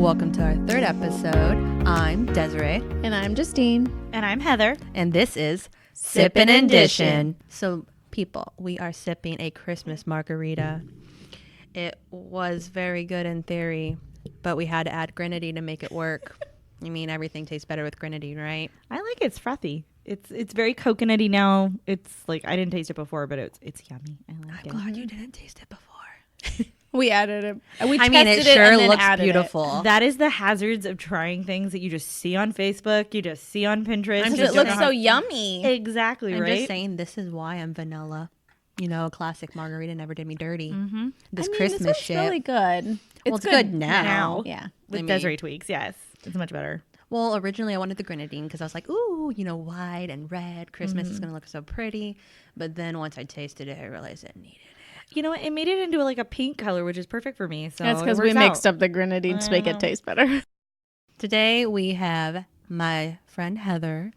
Welcome to our third episode. I'm Desiree. And I'm Justine. And I'm Heather. And this is Sippin and Dishin. So, people, we are sipping a Christmas margarita. It was very good in theory, but we had to add grenadine to make it work. I mean, everything tastes better with grenadine, right? I like it. It's frothy. It's very coconutty now. It's like, I didn't taste it before, but it's yummy. I like I'm glad you didn't taste it before. We added it. It sure looks beautiful. That is the hazards of trying things that you just see on Facebook, you just see on Pinterest. Because it looks so yummy. Exactly, I'm right? just saying, this is why I'm vanilla. You know, a classic margarita never did me dirty. Mm-hmm. This this Christmas one's shit. really good. It's good now. Yeah. With Desiree tweaks, yes. It's much better. Well, originally I wanted the grenadine because I was like, ooh, you know, white and red. Christmas is going to look so pretty. But then once I tasted it, I realized it needed it. You know what? It made it into like a pink color, which is perfect for me. So That's because we mixed up the grenadine to make it taste better. Today we have my friend Heather.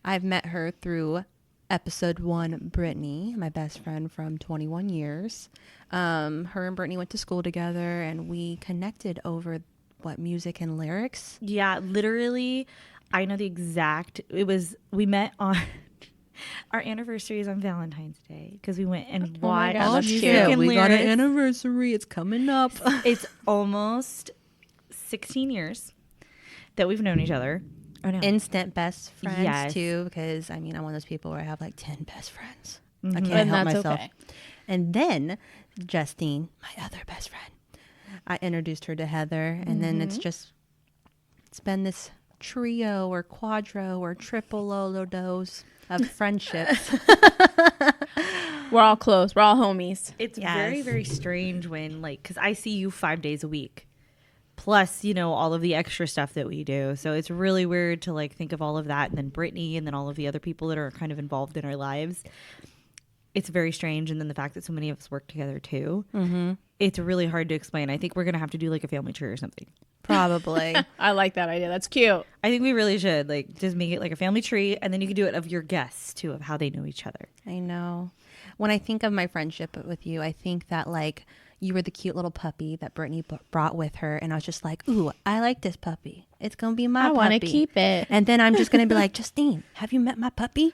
I've met her through episode 1, Brittany, my best friend from 21 years. Her and Brittany went to school together and we connected over music and lyrics. Yeah, literally, I know the exact. We met on our anniversary is on Valentine's Day because we went and watched. God, that's music cute. and We got an lyrics. anniversary. It's coming up. It's almost 16 years that we've known each other. Oh no, Instant best friends Yes. too, because I mean I'm one of those people where I have like 10 best friends. I Mhm. can't And help that's myself. okay. And then Justine, my other best friend, I introduced her to Heather, and then it's been this trio or quadro or triple dose of friendships. We're all close. We're all homies. it's Yes. very, very strange when because I see you 5 days a week, plus all of the extra stuff that we do. So it's really weird to think of all of that, and then Brittany, and then all of the other people that are kind of involved in our lives. It's very strange, and then the fact that so many of us work together too. Mm-hmm. It's really hard to explain. I think we're gonna have to do a family tree or something. Probably. I like that idea. That's cute. I think we really should just make it like a family tree, and then you can do it of your guests too, of how they know each other. I know. When I think of my friendship with you, I think that you were the cute little puppy that Brittany brought with her. And I was just like, ooh, I like this puppy. It's going to be my puppy. I want to keep it. And then I'm just going to be like, Justine, have you met my puppy?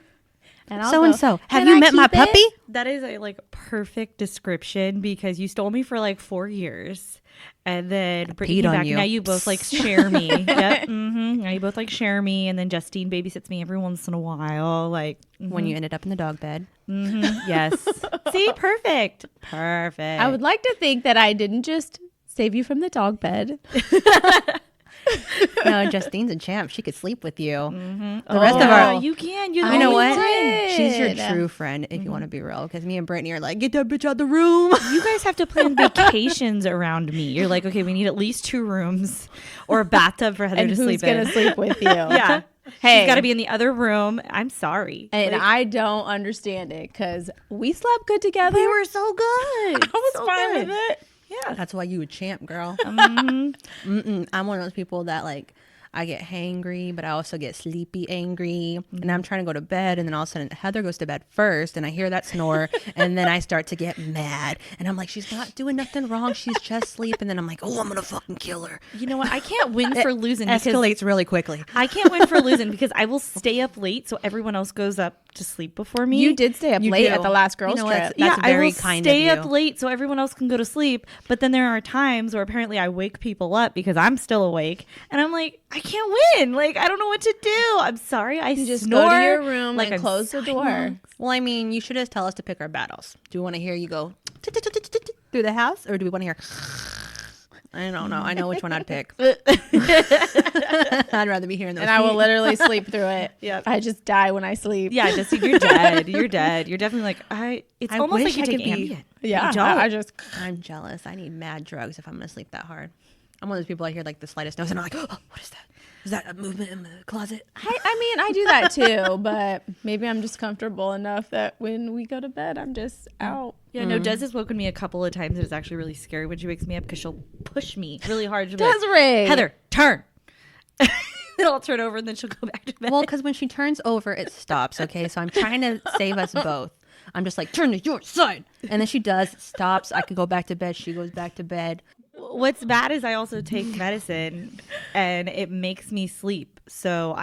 And I'll So-and-so, go, have "Can you I met my keep puppy? it?" That is a perfect description, because you stole me for 4 years, and then Brittany peed came on back. you. Now you both share me. Yep. Now you both share me, and then Justine babysits me every once in a while. When you ended up in the dog bed. Yes. See, perfect. I would like to think that I didn't just save you from the dog bed. No, Justine's a champ. She could sleep with you. The rest of our- you can. You're You know the what? only one. She's your true friend, if you want to be real. Because me and Brittany are like, get that bitch out the room. You guys have to plan vacations around me. You're like, okay, we need at least 2 rooms or a bathtub for Heather And to who's sleep going in. to sleep with you? Yeah. Hey. She's got to be in the other room. I'm sorry. And I don't understand it because we slept good together. We were so good. I was So fine good. with it. Yeah. That's why you a champ, girl. I'm one of those people that I get hangry, but I also get sleepy angry. And I'm trying to go to bed, and then all of a sudden Heather goes to bed first, and I hear that snore, and then I start to get mad. And I'm like, she's not doing nothing wrong. She's just sleeping. And then I'm like, oh, I'm going to fucking kill her. You know what? I can't win for losing. Escalates really quickly. I can't win for losing because I will stay up late so everyone else goes up to sleep before me. You did stay up You late do. at the last girls' You know what? trip. That's I very will kind of stay you. up late so everyone else can go to sleep. But then there are times where apparently I wake people up because I'm still awake, and I'm like, I can't win. I don't know what to do. I'm sorry. I You just snore, go to your room and I'm close the door. Well, I mean, you should just tell us to pick our battles. Do we want to hear you go through the house, or do we want to hear? I don't know. I know which one I'd pick. I'd rather be hearing those. And I will literally sleep through it. Yeah. I just die when I sleep. Yeah, just you're dead. You're dead. You're definitely it's I almost wish like you I take could be- Ambien. Yeah. You don't. I just. I'm jealous. I need mad drugs if I'm going to sleep that hard. I'm one of those people I hear the slightest noise and I'm like, oh, what is that? Is that a movement in the closet? I mean, I do that too, but maybe I'm just comfortable enough that when we go to bed, I'm just out. Yeah, no, Des has woken me a couple of times. It's actually really scary when she wakes me up because she'll push me really hard. She'll be like, Desiree! Heather, turn. Then I'll turn over and then she'll go back to bed. Well, because when she turns over, it stops. Okay, so I'm trying to save us both. I'm just like, turn to your side. And then she does, stops. I could go back to bed. She goes back to bed. what's bad is I also take medicine and it makes me sleep. So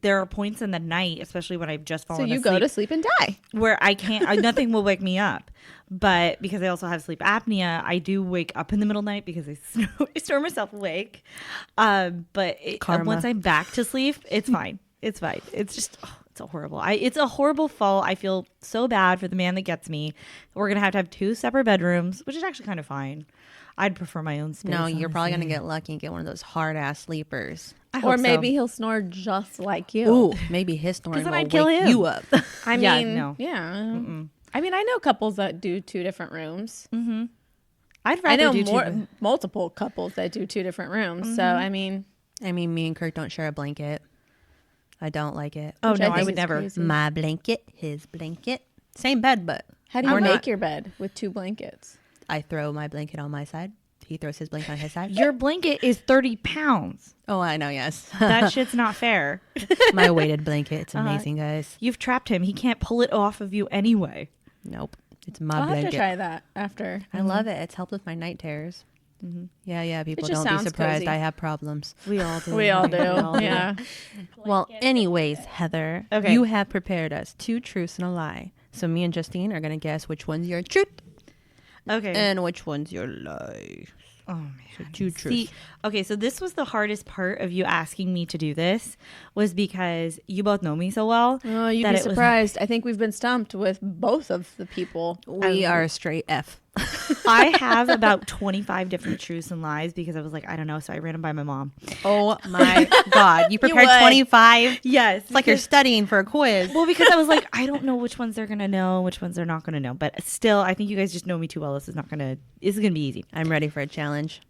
there are points in the night, especially when I've just fallen asleep. So you go to sleep and die. Where I can't, nothing will wake me up. But because I also have sleep apnea, I do wake up in the middle of the night because I snore myself awake. Once I'm back to sleep, it's fine. It's fine. It's just, it's a horrible fall. I feel so bad for the man that gets me. We're going to have 2 separate bedrooms, which is actually kind of fine. I'd prefer my own space. No, you're probably going to get lucky and get one of those hard ass sleepers. Or maybe he'll snore just like you. Ooh, maybe his snoring will I'd kill wake him. you up. I Yeah, mean, no. yeah. I mean, I know couples that do 2 different rooms. Mm-hmm. I'd I rather know do multiple couples that do 2 different rooms. So, I mean, me and Kurt don't share a blanket. I don't like it. Oh, which no, think I would is never. crazy. My blanket, his blanket. Same bed, but How do you we're make not- your bed with 2 blankets? I throw my blanket on my side. He throws his blanket on his side. Your blanket is 30 pounds. Oh, I know, yes. That shit's not fair. My weighted blanket. It's amazing, guys. You've trapped him. He can't pull it off of you anyway. Nope. It's my I'll blanket. have to try that after. I love it. It's helped with my night terrors. Yeah. People just don't be sounds surprised. cozy. I have problems. We all do. We all do. Yeah. Well, anyways, Heather, Okay. you have prepared us 2 truths and a lie. So me and Justine are going to guess which one's your truth Okay. and which one's your lie. Oh man. So 2 truths. So this was the hardest part of you asking me to do this was because you both know me so well. Oh, you'd that be it was- surprised. I think we've been stumped with both of the people. We are a straight F. I have about 25 different truths and lies because I was like, I don't know. So I ran them by my mom. Oh my God. You prepared would. 25? Yes. It's like you're studying for a quiz. Well, because I was like, I don't know which ones they're going to know, which ones they're not going to know. But still, I think you guys just know me too well. This is going to be easy. I'm ready for a challenge.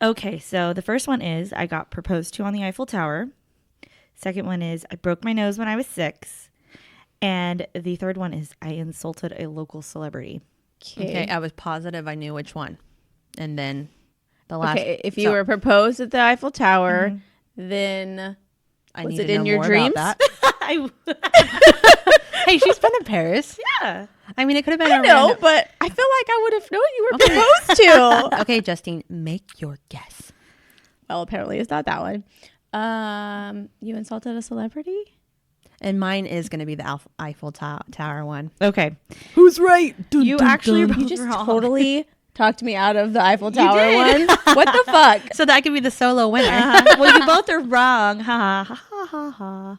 Okay, so the first one is I got proposed to on the Eiffel Tower. Second one is I broke my nose when I was 6. And the third one is I insulted a local celebrity. Okay, I was positive I knew which one. And then the last. Okay, if you were proposed at the Eiffel Tower, Mm-hmm. then I was need it to in know your more dreams? about I, that. Hey, she's been in Paris. yeah. I mean, it could have been I a know, random- but I feel like I would have known you were proposed to. Okay, Justine, make your guess. Well, apparently it's not that one. You insulted a celebrity? And mine is going to be the Eiffel Tower one. Okay. Who's right? You actually You just totally talked me out of the Eiffel Tower one. What the fuck? So that could be the solo winner. Well, you both are wrong. Ha ha ha ha ha.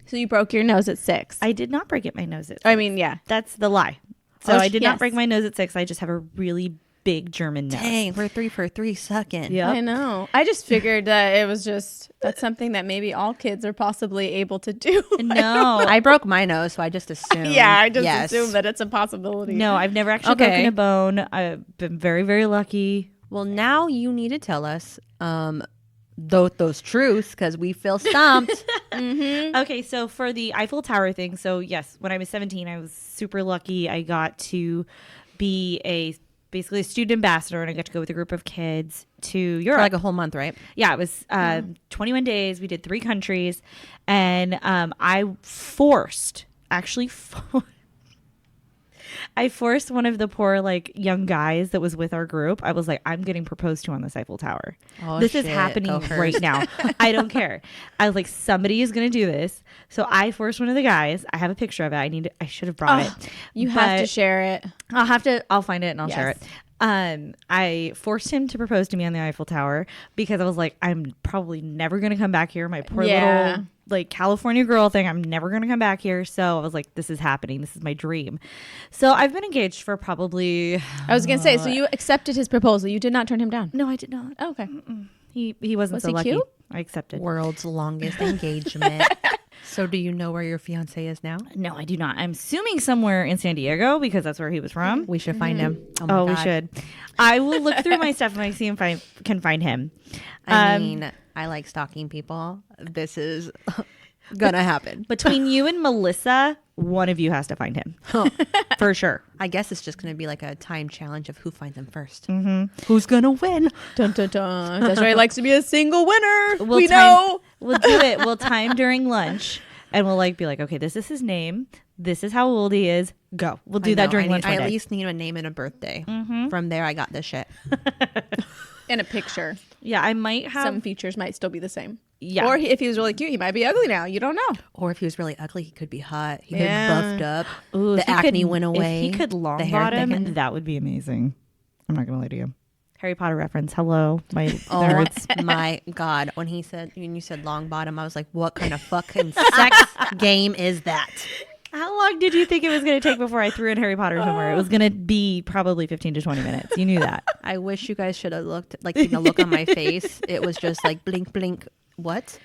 So you broke your nose at 6. I did not break my nose at 6. I mean, yeah. That's the lie. So Oh, I did yes. not break my nose at 6. I just have a really big German nose. Dang, we're 3 for 3 sucking. Yep. I know. I just figured that it was that's something that maybe all kids are possibly able to do. No. I broke my nose, so I just assumed. Yeah, I just yes. assume that it's a possibility. No, I've never actually Okay. broken a bone. I've been very, very lucky. Well, now you need to tell us those truths because we feel stumped. Okay, so for the Eiffel Tower thing, so yes, when I was 17, I was super lucky. I got to be basically a student ambassador, and I got to go with a group of kids to Europe. For like a whole month, right? Yeah, it was 21 days. We did 3 countries, and I forced one of the poor young guys that was with our group. I was like, I'm getting proposed to on this Eiffel Tower. Oh, This is shit. happening Go right first. now. I don't care. I was like, somebody is going to do this. So I forced one of the guys. I have a picture of it. I should have brought it. You have to But share it. I'll find it and I'll share it. Yes. I forced him to propose to me on the Eiffel Tower because I was like, I'm probably never going to come back here. My poor little California girl thing. I'm never going to come back here. So I was like, this is happening. This is my dream. So I've been engaged for probably. I was going to say, so you accepted his proposal. You did not turn him down. No, I did not. Oh, okay. He wasn't Was so he lucky. cute? I accepted. World's longest engagement. So do you know where your fiance is now? No, I do not. I'm assuming somewhere in San Diego because that's where he was from. We should find him. Oh, my Oh, we God. should. I will look through my stuff and I see if I can find him. I mean, I like stalking people. This is gonna happen. Between you and Melissa, one of you has to find him. For sure. I guess it's just gonna be like a time challenge of who finds him 1st. Who's gonna win? Dun, dun, dun. Desiree likes to be a single winner. We'll we time- know. We'll do it. We'll time during lunch and we'll be like, okay, this is his name. This is how old he is. Go. We'll do that during lunch. I one at day. least need a name and a birthday. From there, I got this shit. In a picture. Yeah, I might have Some features might still be the same. Yeah. Or if he was really cute, he might be ugly now. You don't know. Or if he was really ugly, he could be hot. He Yeah. could buffed up. Ooh, The if he acne could- went away. If he could long The hair bottom, thickened. that would be amazing. I'm not gonna lie to you. Harry Potter reference. Hello, my Oh nerds. my God. When you said long bottom, I was like, what kind of fucking sex game is that? How long did you think it was gonna take before I threw in Harry Potter somewhere? It was gonna be probably 15 to 20 minutes. You knew that. I wish you guys should have looked, like, seen the look on my face. It was just like blink, blink. What?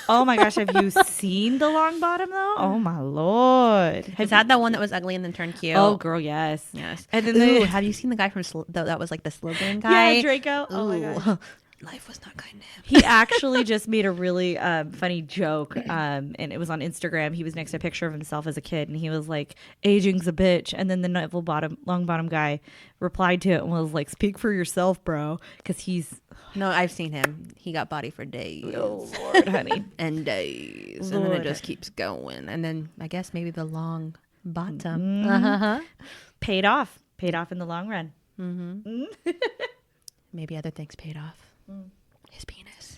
Oh my gosh, have you seen the long bottom though? Oh my lord. Is that the one that was ugly and then turned cute? Oh girl, yes. yes. And then Ooh, have you seen the guy from that was like the Slytherin guy? yeah, Draco. Oh my Ooh. gosh. Life was not kind to him. He actually just made a really funny joke, and it was on Instagram. He was next to a picture of himself as a kid, and he was like, "Aging's a bitch." And then the long bottom guy replied to it and was like, "Speak for yourself, bro," because he's No, I've seen him. He got body for days. oh lord, honey. And days. And then Lord. it just keeps going. And then I guess maybe the long bottom. Mm-hmm. Paid off in the long run. Maybe other things paid off. His penis.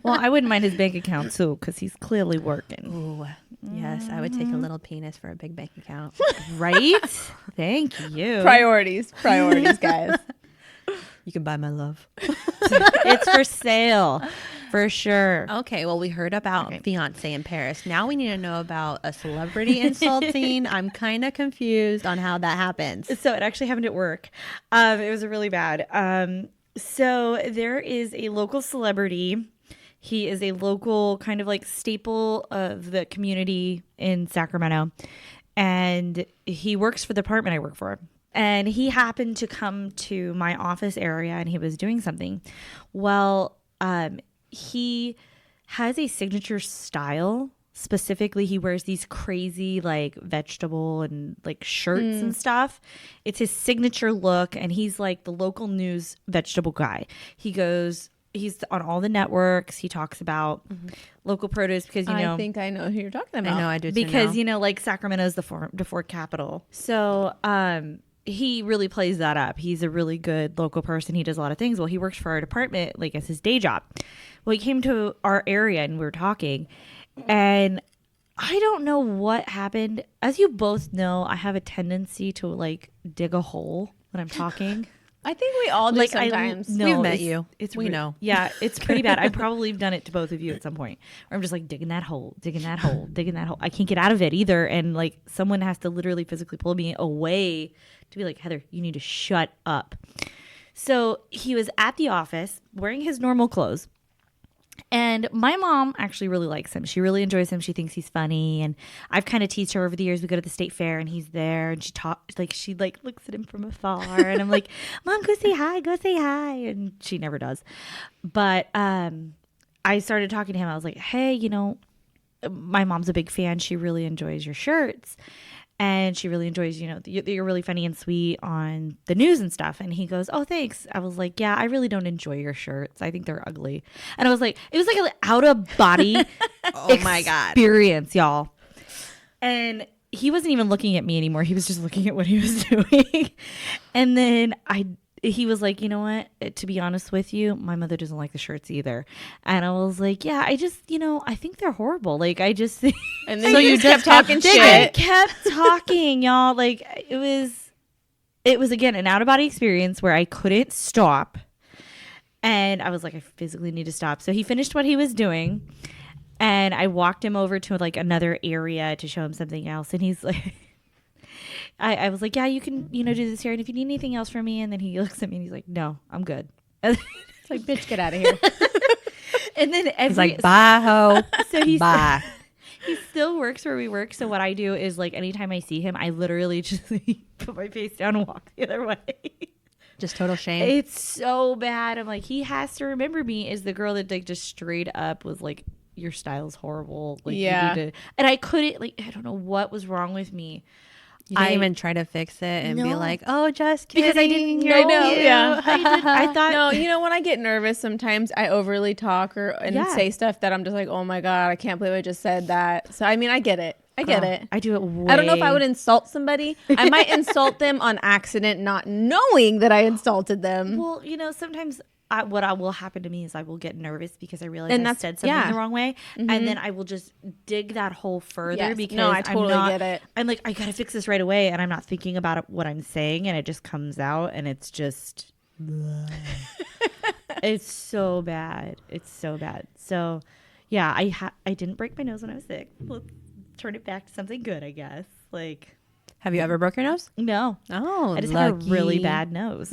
Well, I wouldn't mind his bank account too, because he's clearly working. Ooh, yes, I would take a little penis for a big bank account. Right? Thank you. Priorities, guys. You can buy my love. It's for sale, for sure. Okay, well, we heard about fiance in Paris. Now we need to know about a celebrity insulting. I'm kind of confused on how that happens. So it actually happened at work. It was really bad. So there is a local celebrity. He is a local kind of like staple of the community in Sacramento. And he works for the department I work for. And he happened to come to my office area and he was doing something. Well, he has a signature style. Specifically, he wears these crazy like vegetable and like shirts and stuff. It's his signature look, and he's like the local news vegetable guy. He's on all the networks. He talks about local produce because I think I know who you're talking about. I know I do too because now. like Sacramento is the Ford capital. So he really plays that up. He's a really good local person. He does a lot of things. Well, he works for our department like as his day job. Well, he came to our area and we were talking. And I don't know what happened. As you both know, I have a tendency to like dig a hole when I'm talking. I think we all do sometimes. We've met you. We know. Yeah, it's pretty bad. I probably have done it to both of you at some point. Or I'm just like digging that hole, digging that hole, digging that hole. I can't get out of it either. And like someone has to literally physically pull me away to be like, Heather, you need to shut up. So he was at the office wearing his normal clothes. And my mom actually really likes him. She really enjoys him. She thinks he's funny. And I've kind of teased her over the years. We go to the state fair and he's there and she looks at him from afar. And I'm like, Mom, go say hi, go say hi. And she never does. But I started talking to him. I was like, hey, my mom's a big fan. She really enjoys your shirts. And she really enjoys, you're really funny and sweet on the news and stuff. And he goes, oh, thanks. I was like, yeah, I really don't enjoy your shirts. I think they're ugly. And I was like, it was like an out of body my God. experience, y'all. And he wasn't even looking at me anymore. He was just looking at what he was doing. And then he was like, you know what? To be honest with you, my mother doesn't like the shirts either. And I was like, yeah, I just, I think they're horrible. Like, I just think. And then you just kept talking shit. I kept talking, y'all. Like, it was again, an out of body experience where I couldn't stop. And I was like, I physically need to stop. So he finished what he was doing. And I walked him over to like another area to show him something else. And he's like, I was like, yeah, you can, do this here. And if you need anything else from me. And then he looks at me and he's like, no, I'm good. It's like, bitch, get out of here. And then He's like, bye, ho. So he's bye. He still works where we work. So what I do is like anytime I see him, I literally just put my face down and walk the other way. Just total shame. It's so bad. I'm like, he has to remember me as the girl that like just straight up was like, your style's horrible. Like, yeah. You need to, and I couldn't I don't know what was wrong with me. You didn't even try to fix it and be like, oh, just kidding. Because I didn't know. I know, yeah. I thought. No, when I get nervous, sometimes I overly talk and say stuff that I'm just like, oh my God, I can't believe I just said that. So, I mean, I get it. I get it. I do it way. I don't know if I would insult somebody. I might insult them on accident, not knowing that I insulted them. Well, sometimes what will happen to me is I will get nervous because I realize And I that's- said something yeah. the wrong way. And then I will just dig that hole further Yes. because No, I totally get it. I'm like, I got to fix this right away. And I'm not thinking about what I'm saying. And it just comes out and it's just, it's so bad. It's so bad. So yeah, I didn't break my nose when I was sick. Let's turn it back to something good, I guess. Like, Have you ever broken your nose? no. Oh, I just have a really bad nose.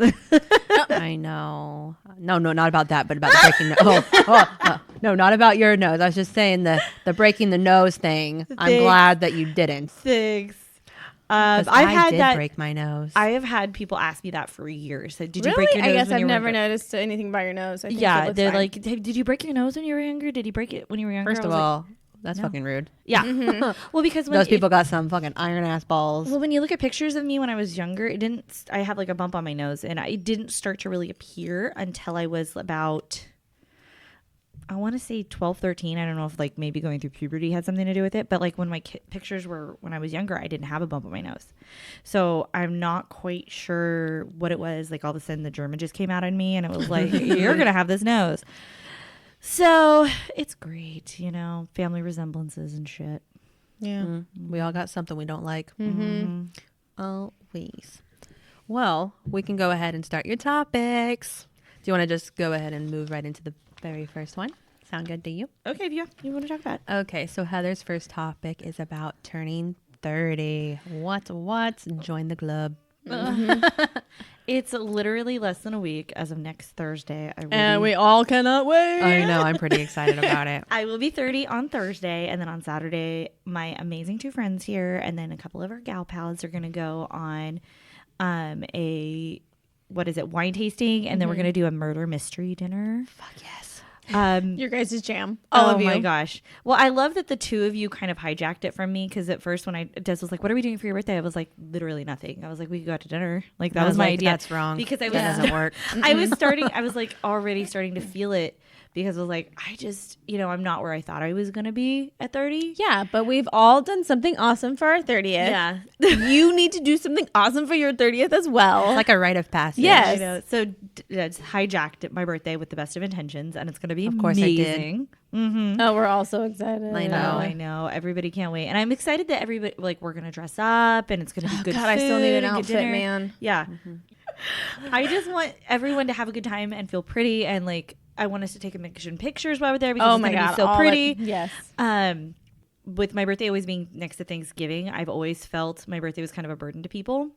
I know. No, not about that, but about the breaking. No, not about your nose. I was just saying the breaking the nose thing. I'm Thanks. glad that you didn't. Thanks. 'Cause I did break my nose. I have had people ask me that for years. Like, did you Really? break your nose? I guess when I've you were never younger? noticed anything by your nose. I think it Yeah, looks they're fine. like, hey, did you break your nose when you were younger? Did you break it when you were younger? First I of was like, all, that's no. fucking rude. yeah. Well, because when Those people got some fucking iron ass balls. well, when you look at pictures of me when I was younger, it didn't. I have like a bump on my nose, and it didn't start to really appear until I was about, I want to say 12, 13. I don't know if like maybe going through puberty had something to do with it, but like when my pictures were when I was younger, I didn't have a bump on my nose. So I'm not quite sure what it was. Like all of a sudden the German just came out on me and it was like, you're going to have this nose. So it's great, family resemblances and shit. yeah. We all got something we don't like. Always. Well, we can go ahead and start your topics. Do you want to just go ahead and move right into the very first one? Sound good to you? Okay, yeah, you want to talk about it? Okay, so Heather's first topic is about turning 30. What? Join the club. It's literally less than a week as of next Thursday. And we all cannot wait. I know, I'm pretty excited about it. I will be 30 on Thursday, and then on Saturday, my amazing two friends here, and then a couple of our gal pals are going to go on wine tasting, and then we're going to do a murder mystery dinner. Fuck yes. Your guys' jam. All of you. Oh my gosh. Well, I love that the two of you kind of hijacked it from me because at first when Des was like, what are we doing for your birthday? I was like, literally nothing. I was like, we could go out to dinner. Like that was my idea. That's wrong. Because I was, that doesn't work. I was like already starting to feel it because I was like, I just, I'm not where I thought I was going to be at 30. Yeah, but we've all done something awesome for our 30th. Yeah. You need to do something awesome for your 30th as well. It's like a rite of passage. Yes. I know. So it's hijacked my birthday with the best of intentions, and it's going to be Of course I did. amazing. Mm-hmm. Oh, we're all so excited. I know. I know. Everybody can't wait. And I'm excited that everybody, like, we're going to dress up and it's going to be good God, food. I still need an and good outfit, dinner. man. Yeah. I just want everyone to have a good time and feel pretty. And, like, I want us to take a million pictures while we're there because Oh it's my going to God. be so all pretty. yes. With my birthday always being next to Thanksgiving, I've always felt my birthday was kind of a burden to people.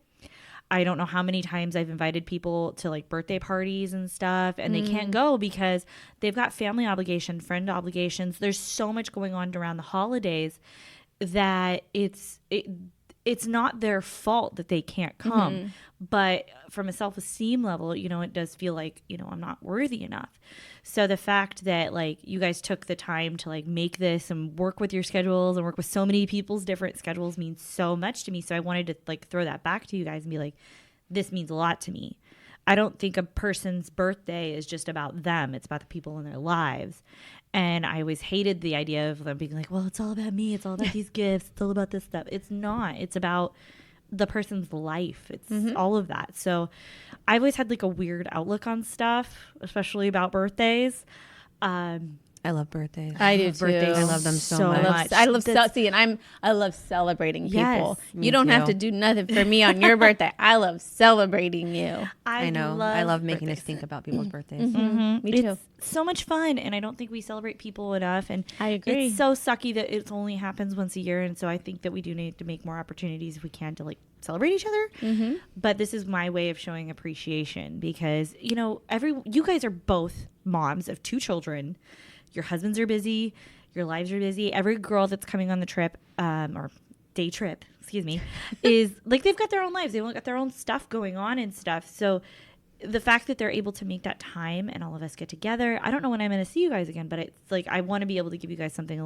I don't know how many times I've invited people to like birthday parties and stuff, and they can't go because they've got family obligation, friend obligations. There's so much going on around the holidays that it's not their fault that they can't come. But from a self-esteem level, it does feel like, I'm not worthy enough. So the fact that like you guys took the time to like make this and work with your schedules and work with so many people's different schedules means so much to me. So I wanted to like throw that back to you guys and be like, this means a lot to me. I don't think a person's birthday is just about them. It's about the people in their lives. And I always hated the idea of them being like, well, it's all about me. It's all about these gifts. It's all about this stuff. It's not. It's about the person's life. It's all of that. So I've always had like a weird outlook on stuff, especially about birthdays. I love birthdays. I do birthdays. I love them so much. I love I love celebrating people. Yes, me You don't have too. to do nothing for me on your birthday. I love celebrating you. I know. I love making us birthdays. think about people's birthdays. Me too. It's so much fun, and I don't think we celebrate people enough. And I agree. It's so sucky that it only happens once a year, and so I think that we do need to make more opportunities if we can to like celebrate each other. But this is my way of showing appreciation because you guys are both moms of 2 children. Your husbands are busy. Your lives are busy. Every girl that's coming on the trip, or day trip, excuse me, is like they've got their own lives. They've got their own stuff going on and stuff. So the fact that they're able to make that time and all of us get together, I don't know when I'm going to see you guys again, but it's like I want to be able to give you guys something, a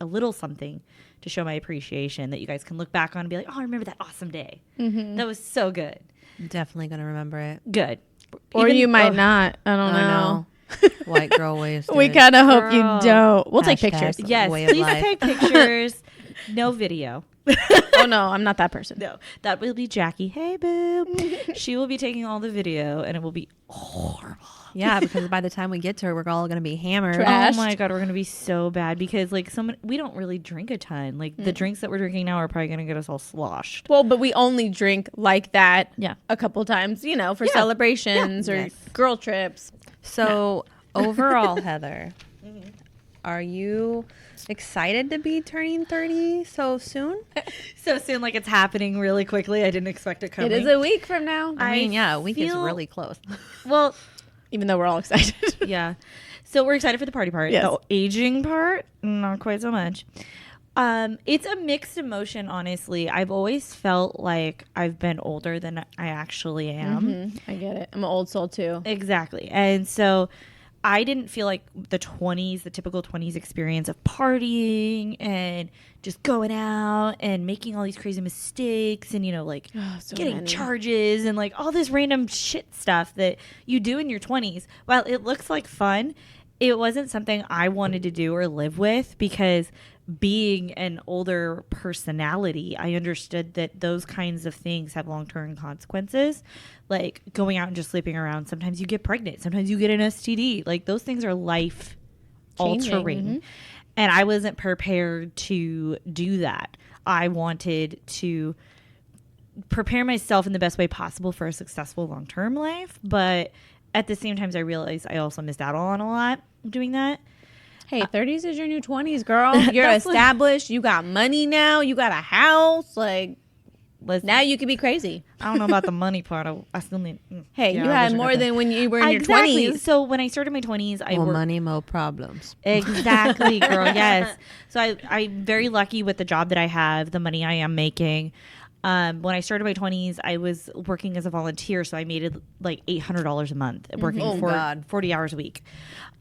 little something to show my appreciation that you guys can look back on and be like, oh, I remember that awesome day. That was so good. Definitely gonna remember it. Good. Or you might not. I don't I know. know. White girl ways. We dude. kind of hope you Girl. don't. We'll take Hashtag. pictures. Yes, Way of please life. take pictures. No video. Oh no, I'm not that person. No, that will be Jackie. Hey, boo. She will be taking all the video, and it will be horrible. Yeah, because by the time we get to her, we're all going to be hammered. Trashed. Oh my God, we're going to be so bad because like we don't really drink a ton. Like the drinks that we're drinking now are probably going to get us all sloshed. Well, but we only drink like that Yeah. a couple times, you know, for celebrations or Yes. girl trips. So overall, Heather, are you excited to be turning 30 so soon? So soon, like it's happening really quickly. I didn't expect it coming. It is a week from now. I mean, yeah, a week is feel- really close. Well, Even though we're all excited. yeah. So we're excited for the party part. Yes. The aging part, not quite so much. It's a mixed emotion, honestly. I've always felt like I've been older than I actually am. I get it. I'm an old soul too. Exactly. And so I didn't feel like the typical 20s experience of partying and just going out and making all these crazy mistakes and, you know, like so getting many. charges and like all this random shit stuff that you do in your 20s. While it looks like fun, it wasn't something I wanted to do or live with because being an older personality, I understood that those kinds of things have long-term consequences. Like going out and just sleeping around. Sometimes you get pregnant. Sometimes you get an STD. Like those things are life altering. And I wasn't prepared to do that. I wanted to prepare myself in the best way possible for a successful long-term life. But at the same time, I realized I also missed out on a lot doing that. Hey, 30s is your new 20s, girl. You're That's like- established. You got money now. You got a house. Like, Listen, now you can be crazy. I don't know about the money part. I still need. Hey, yeah, you I had wish I more got than when you were in Exactly. your 20s. So when I started my 20s, I More worked. money, more problems. Exactly, girl. Yes. So I'm very lucky with the job that I have, the money I am making. When I started my 20s, I was working as a volunteer, so I made it like $800 a month, working Oh, for God. 40 hours a week.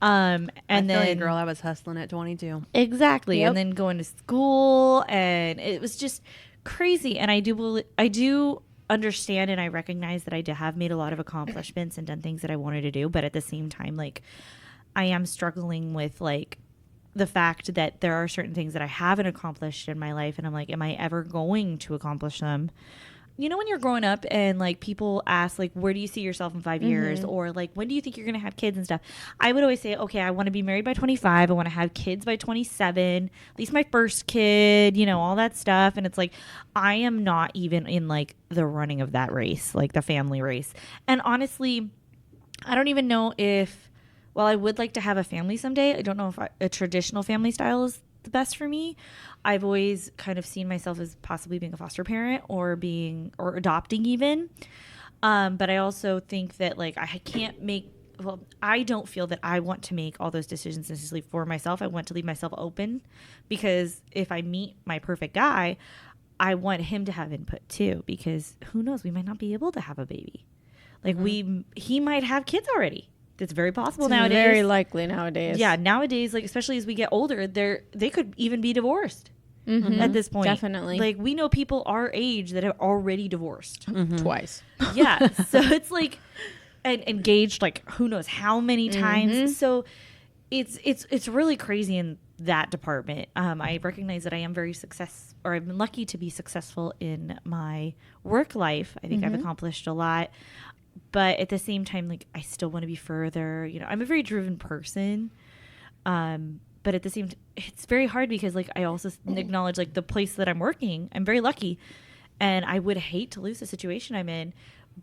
And I feel then like, girl, I was hustling at 22. exactly, Yep. and then going to school, and it was just crazy. And I do understand, and I recognize that I have made a lot of accomplishments and done things that I wanted to do, but at the same time, like I am struggling with like the fact that there are certain things that I haven't accomplished in my life, and I'm like, am I ever going to accomplish them? You know, when you're growing up and like people ask like, where do you see yourself in 5 years, or like, when do you think you're gonna have kids and stuff? I would always say, okay, I want to be married by 25. I want to have kids by 27, at least my first kid, you know, all that stuff. And it's like, I am not even in like the running of that race, like the family race. And honestly, I don't even know if, while I would like to have a family someday, I don't know if a traditional family style is the best for me. I've always kind of seen myself as possibly being a foster parent or adopting even. But I also think that like I don't feel that I want to make all those decisions necessarily for myself. I want to leave myself open because if I meet my perfect guy, I want him to have input too, because who knows, we might not be able to have a baby. Like he might have kids already. It's very possible nowadays. Very likely nowadays. Yeah, nowadays, like especially as we get older, they could even be divorced at this point. Definitely. Like we know people our age that are already divorced. Twice. Yeah, so it's like and engaged like who knows how many times. So it's really crazy in that department. I recognize that I am I've been lucky to be successful in my work life. I think I've accomplished a lot. But at the same time, like I still want to be further. You know, I'm a very driven person. But at the same time, it's very hard because like I also acknowledge like the place that I'm working, I'm very lucky, and I would hate to lose the situation I'm in.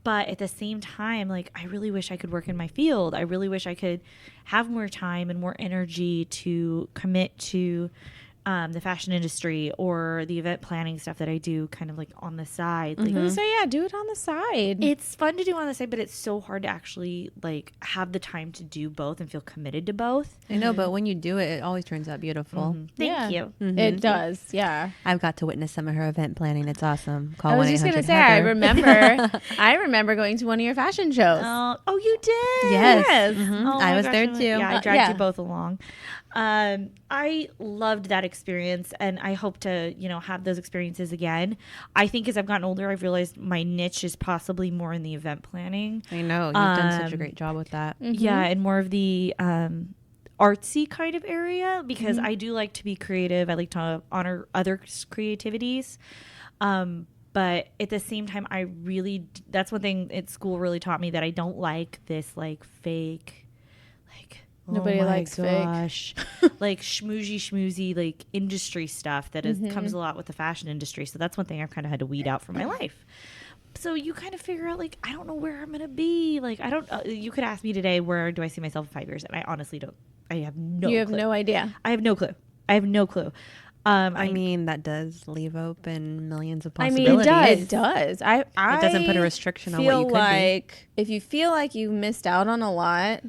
But at the same time, like I really wish I could work in my field. I really wish I could have more time and more energy to commit to the fashion industry or the event planning stuff that I do kind of like on the side. Like, So yeah, do it on the side. it's fun to do on the side, but it's so hard to actually like have the time to do both and feel committed to both. I know, but when you do it, it always turns out beautiful. Thank you. It does. Yeah. I've got to witness some of her event planning. It's awesome. Call I was just 1-800 gonna say, Heather. I remember going to one of your fashion shows. Oh, you did? Yes. Oh I my was gosh, there too. Yeah, I dragged yeah. you both along. I loved that experience, and I hope to, have those experiences again. I think as I've gotten older, I've realized my niche is possibly more in the event planning. I know. You've done such a great job with that. Yeah, and more of the artsy kind of area because I do like to be creative. I like to honor other creativities. But at the same time, that's one thing at school really taught me, that I don't like this like fake, like, Nobody likes fake. like schmoozy like industry stuff that comes a lot with the fashion industry. So that's one thing I've kind of had to weed out from my life. So you kind of figure out, like, I don't know where I'm going to be. Like, I don't, you could ask me today, where do I see myself in 5 years? And I honestly don't. I have no clue. You have no idea. I have no clue. I mean, that does leave open millions of possibilities. It does. It doesn't put a restriction on what you could like be. If you feel like you missed out on a lot,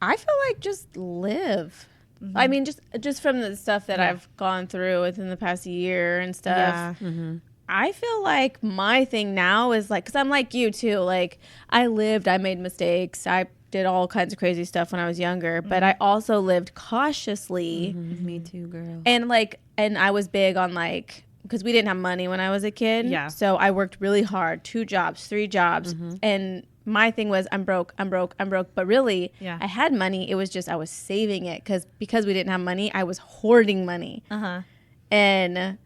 I feel like just live. Mm-hmm. I mean, just from the stuff that I've gone through within the past year and stuff. Yeah. Mm-hmm. I feel like my thing now is like, because I'm like you too. Like, I made mistakes. I did all kinds of crazy stuff when I was younger, but I also lived cautiously. Mm-hmm. Me too, girl. And I was big on like, because we didn't have money when I was a kid. Yeah. So I worked really hard, 2 jobs, 3 jobs. Mm-hmm. And my thing was, I'm broke. But really, I had money. It was just, I was saving it because we didn't have money. I was hoarding money. And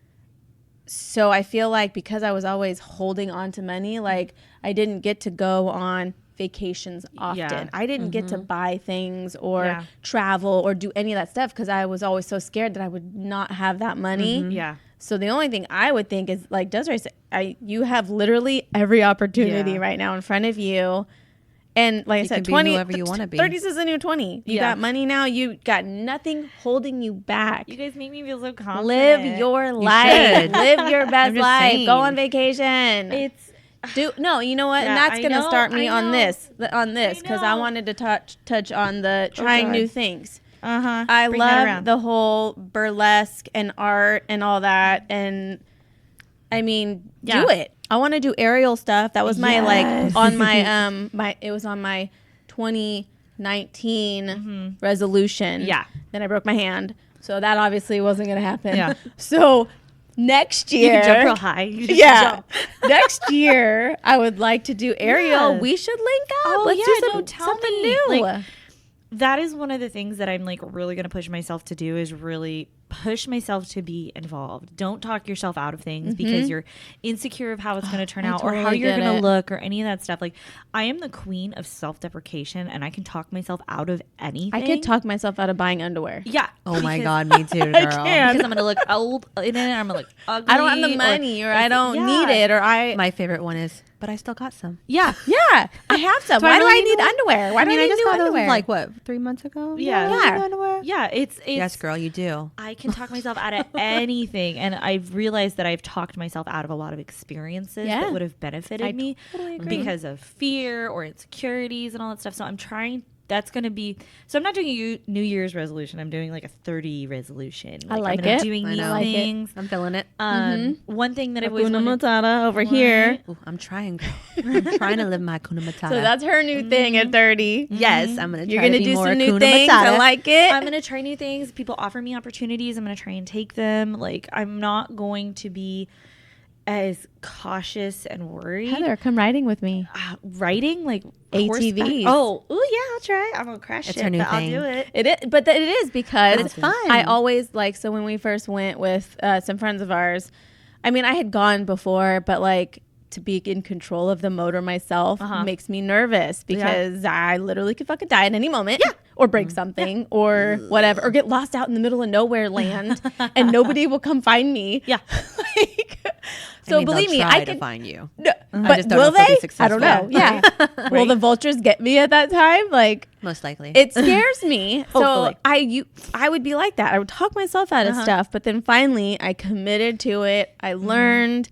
so I feel like because I was always holding on to money, like I didn't get to go on vacations often. Yeah. I didn't get to buy things or travel or do any of that stuff because I was always so scared that I would not have that money. Yeah. So the only thing I would think is, like Desiree said, you have literally every opportunity right now in front of you. And like I said, 20, whoever you want to be. 30s is the new 20. You got money now. You got nothing holding you back. You guys make me feel so confident. Live your life. Live your best life. saying. Go on vacation. You know what? Yeah, and that's I gonna know, start me I on know. this because I wanted to touch on the trying new things. I Bring that love around. the whole burlesque and art and all that, and I mean, do it. I want to do aerial stuff. That was my like on my it was on my 2019 resolution. Yeah. Then I broke my hand, so that obviously wasn't gonna happen. Yeah. So next You year, can jump real high. You just jump. next year I would like to do aerial. Yeah. We should link up. Oh, Let's yeah, do no, tell something me. new. Like, that is one of the things that I'm like really going to push myself to do, is really push myself to be involved. Don't talk yourself out of things because you're insecure of how it's going to turn out or how totally you're get going to it. look or any of that stuff. Like, I am the queen of self-deprecation and I can talk myself out of anything. I could talk myself out of buying underwear. Yeah. Oh my because- God, me too, girl. can't. Because I'm going to look old in it. I'm going to look ugly. I don't have the money or I don't need it or I. My favorite one is, but I still got some. Yeah. Yeah, I have some. Do I Why do really I need need one? underwear? Why do I I need just new got those underwear? like what, 3 months ago? Yeah. New underwear. Yeah. It's Yes, girl, you do. I can talk myself out of anything. And I've realized that I've talked myself out of a lot of experiences that would have benefited me totally agree. because of fear or insecurities and all that stuff. So I'm trying. That's going to be. So I'm not doing a New Year's resolution. I'm doing like a 30 resolution. I like I'm gonna it. Doing I these know. I like it. things. I'm feeling it. One thing that I've always Hakuna wanted. Matata over here. Ooh, I'm trying, girl. I'm trying to live my Hakuna Matata. So that's her new thing at 30. yes, I'm gonna. You're try gonna to be do more some new Hakuna things. Matata. I like it. I'm gonna try new things. People offer me opportunities. I'm gonna try and take them. Like, I'm not going to be as cautious and worried. Heather, come riding with me. Riding like ATVs. horseback. Oh, yeah, I'll try. I'm gonna crash It's it, her new but I'll thing. do it. It is, but it is because But it's fun. I always like, so when we first went with some friends of ours, I mean, I had gone before, but like to be in control of the motor myself makes me nervous because I literally could fucking die at any moment or break something or whatever, or get lost out in the middle of nowhere land and nobody will come find me. Yeah. Like, so believe me, I can can find you. No, I but just don't will know if they'll be they? I successful. don't know. Yeah. Will the vultures get me at that time? Like, Most likely. it scares me. So Hopefully. I would be like that. I would talk myself out of stuff, but then finally I committed to it. I learned,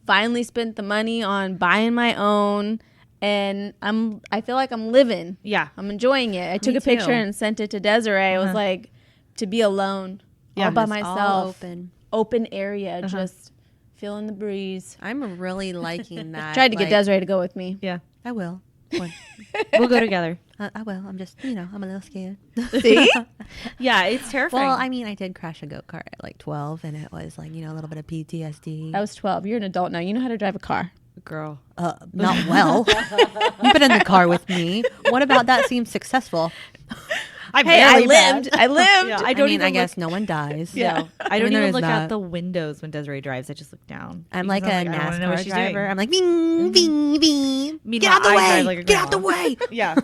finally spent the money on buying my own, and I feel like I'm living. Yeah. I'm enjoying it. I took Me a picture too. and sent it to Desiree. I was like, to be alone, all by It's myself, all open. open area, just feeling the breeze. I'm really liking that. Tried to get like, Desiree to go with me. Yeah. I will. When- We'll go together. I will. I'm just, I'm a little scared. See? Yeah, it's terrifying. Well, I mean, I did crash a go-kart at like 12, and it was like, a little bit of PTSD. I was 12. You're an adult now. You know how to drive a car. girl. Not well. You've been in the car with me. What about that seems successful? I lived. I lived. Yeah, I mean, I guess no one dies. Yeah. I don't there even is look out that. the windows when Desiree drives. I just look down. I'm Because like a I wanna know what NASCAR she's driver. doing. I'm like, bing, bing, bing. Meanwhile, Get out the I way. drive like a Get out the grandma. way. Yeah.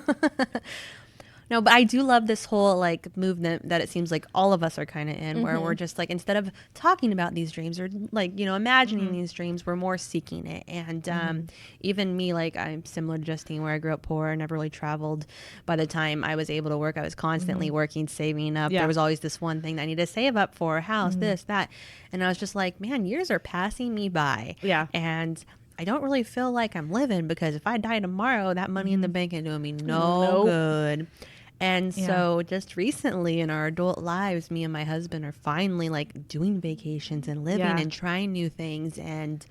No, but I do love this whole like movement that it seems like all of us are kind of in, where we're just like, instead of talking about these dreams or like, you know, imagining these dreams, we're more seeking it. And even me, like I'm similar to Justine, where I grew up poor, never really traveled. By the time I was able to work, I was constantly working, saving up. Yeah. There was always this one thing that I needed to save up for, a house, this, that. And I was just like, man, years are passing me by. Yeah. And I don't really feel like I'm living, because if I die tomorrow, that money in the bank ain't doing me no good. And so just recently in our adult lives, me and my husband are finally like doing vacations and living and trying new things. And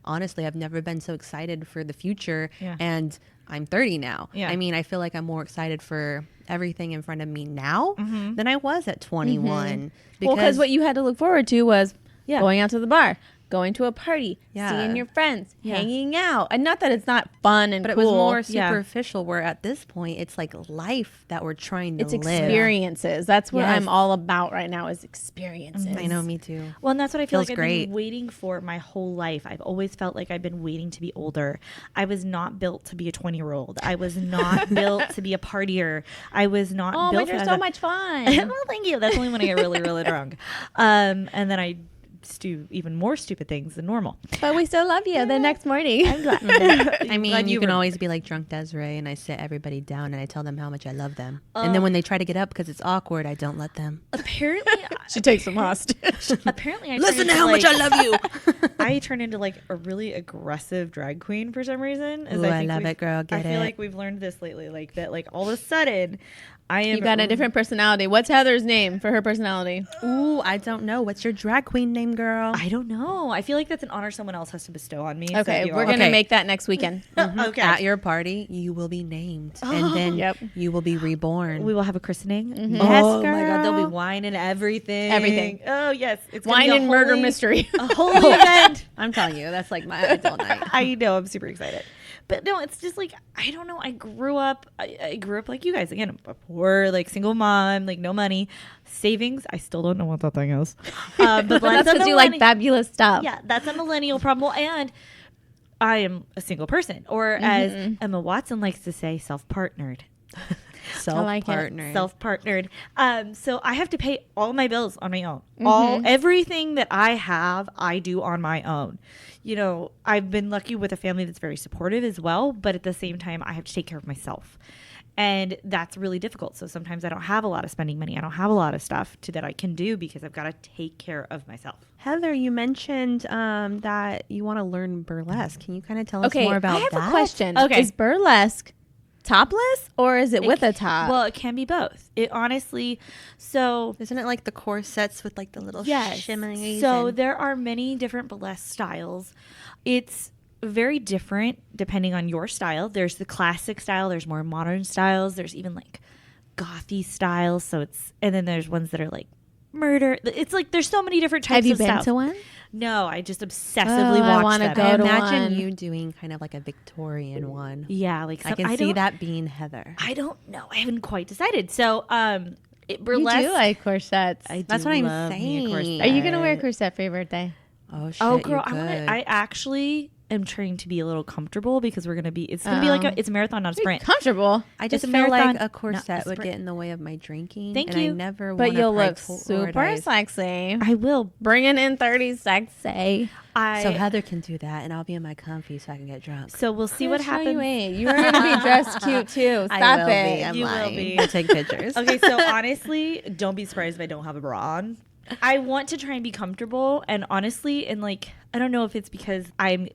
honestly, I've never been so excited for the future. Yeah. And I'm 30 now. Yeah. I mean, I feel like I'm more excited for everything in front of me now than I was at 21. Because what you had to look forward to was Yeah. going out to the bar, going to a party, Yeah. seeing your friends, Yeah. hanging out. And not that it's not fun and but it cool. was more Yeah. superficial, where at this point it's like life that we're trying to It's live. experiences. That's what Yes. I'm all about right now is experiences. I know, me too. Well, and that's what I feel Feels like I've great. been waiting for my whole life. I've always felt like I've been waiting to be older. I was not built to be a 20-year-old. I was not built to be a partier. I was not Oh, built but you're for so that. much fun. Well, thank you. That's only when I get really, really drunk. And then I do even more stupid things than normal. But we still love you the next morning. I'm glad. I mean, Glad you can were- always be like drunk Desiree, and I sit everybody down and I tell them how much I love them. And then when they try to get up because it's awkward, I don't let them. Apparently, She takes them hostage. apparently, I Listen turned to into, how much like- I love you. I turn into like a really aggressive drag queen for some reason. Ooh, I love we've- it, girl. I Get feel it. like we've learned this lately, like that, like all of a sudden, I am. You got a different personality. What's Heather's name for her personality? Ooh, I don't know. What's your drag queen name, girl? I don't know. I feel like that's an honor someone else has to bestow on me. Okay, so we're going to make that next weekend. Okay. At your party, you will be named, and then Yep. you will be reborn. We will have a christening. Mm-hmm. Yes, Oh my God, girl. there'll be wine and everything. Everything. Oh yes, it's gonna Wine be a and murder holy- mystery. A holy event. I'm telling you, that's like my ideal night. I know. I'm super excited. But no, it's just like I don't know. I grew up like you guys. Again, a poor, like single mom, like no money, savings. I still don't know what that thing is. But That's a because you like millenni- fabulous stuff. Yeah, that's a millennial problem. And I am a single person, or as Emma Watson likes to say, self-partnered. Self-partnered. Self-partnered. So I have to pay all my bills on my own. Everything that I have, I do on my own. You know, I've been lucky with a family that's very supportive as well, but at the same time, I have to take care of myself. And that's really difficult. So sometimes I don't have a lot of spending money. I don't have a lot of stuff that I can do because I've got to take care of myself. Heather, you mentioned that you want to learn burlesque. Can you kind of tell us more about I have that? a question. Okay. Is burlesque topless or is it with a top? Well, it can be both. It honestly, so Isn't it like the corsets with like the little shimmies? So and- there are many different burlesque styles. It's very different depending on your style. There's the classic style. There's more modern styles. There's even like gothy styles. So and then there's ones that are like murder. It's like there's so many different types have you of been styles. to one? No, I just obsessively I watch wanna them. go I to imagine one. you doing kind of like a Victorian one. Yeah, like I can see don't- that being Heather. I don't know. I haven't quite decided. So, You burlesque. do like corsets. I That's do what I'm love me a saying. corset. Are you going to wear a corset for your birthday? Oh shit! Oh, girl, you could. I actually am trying to be a little comfortable because it's gonna be like it's a marathon, not a sprint. Comfortable. I just It's a feel marathon, like a not corset a would sprint. get in the way of my drinking. Thank and you. I never But wanna you'll look super prioritize. sexy. I will. Bringing in 30 sexy. So Heather can do that, and I'll be in my comfy so I can get drunk. So we'll see what happens. You are going to be dressed cute too. Stop I will it. Be. I'm You will lying. be. We'll take pictures. Okay, so honestly, don't be surprised if I don't have a bra on. I want to try and be comfortable, and honestly, and like I don't know if it's because I'm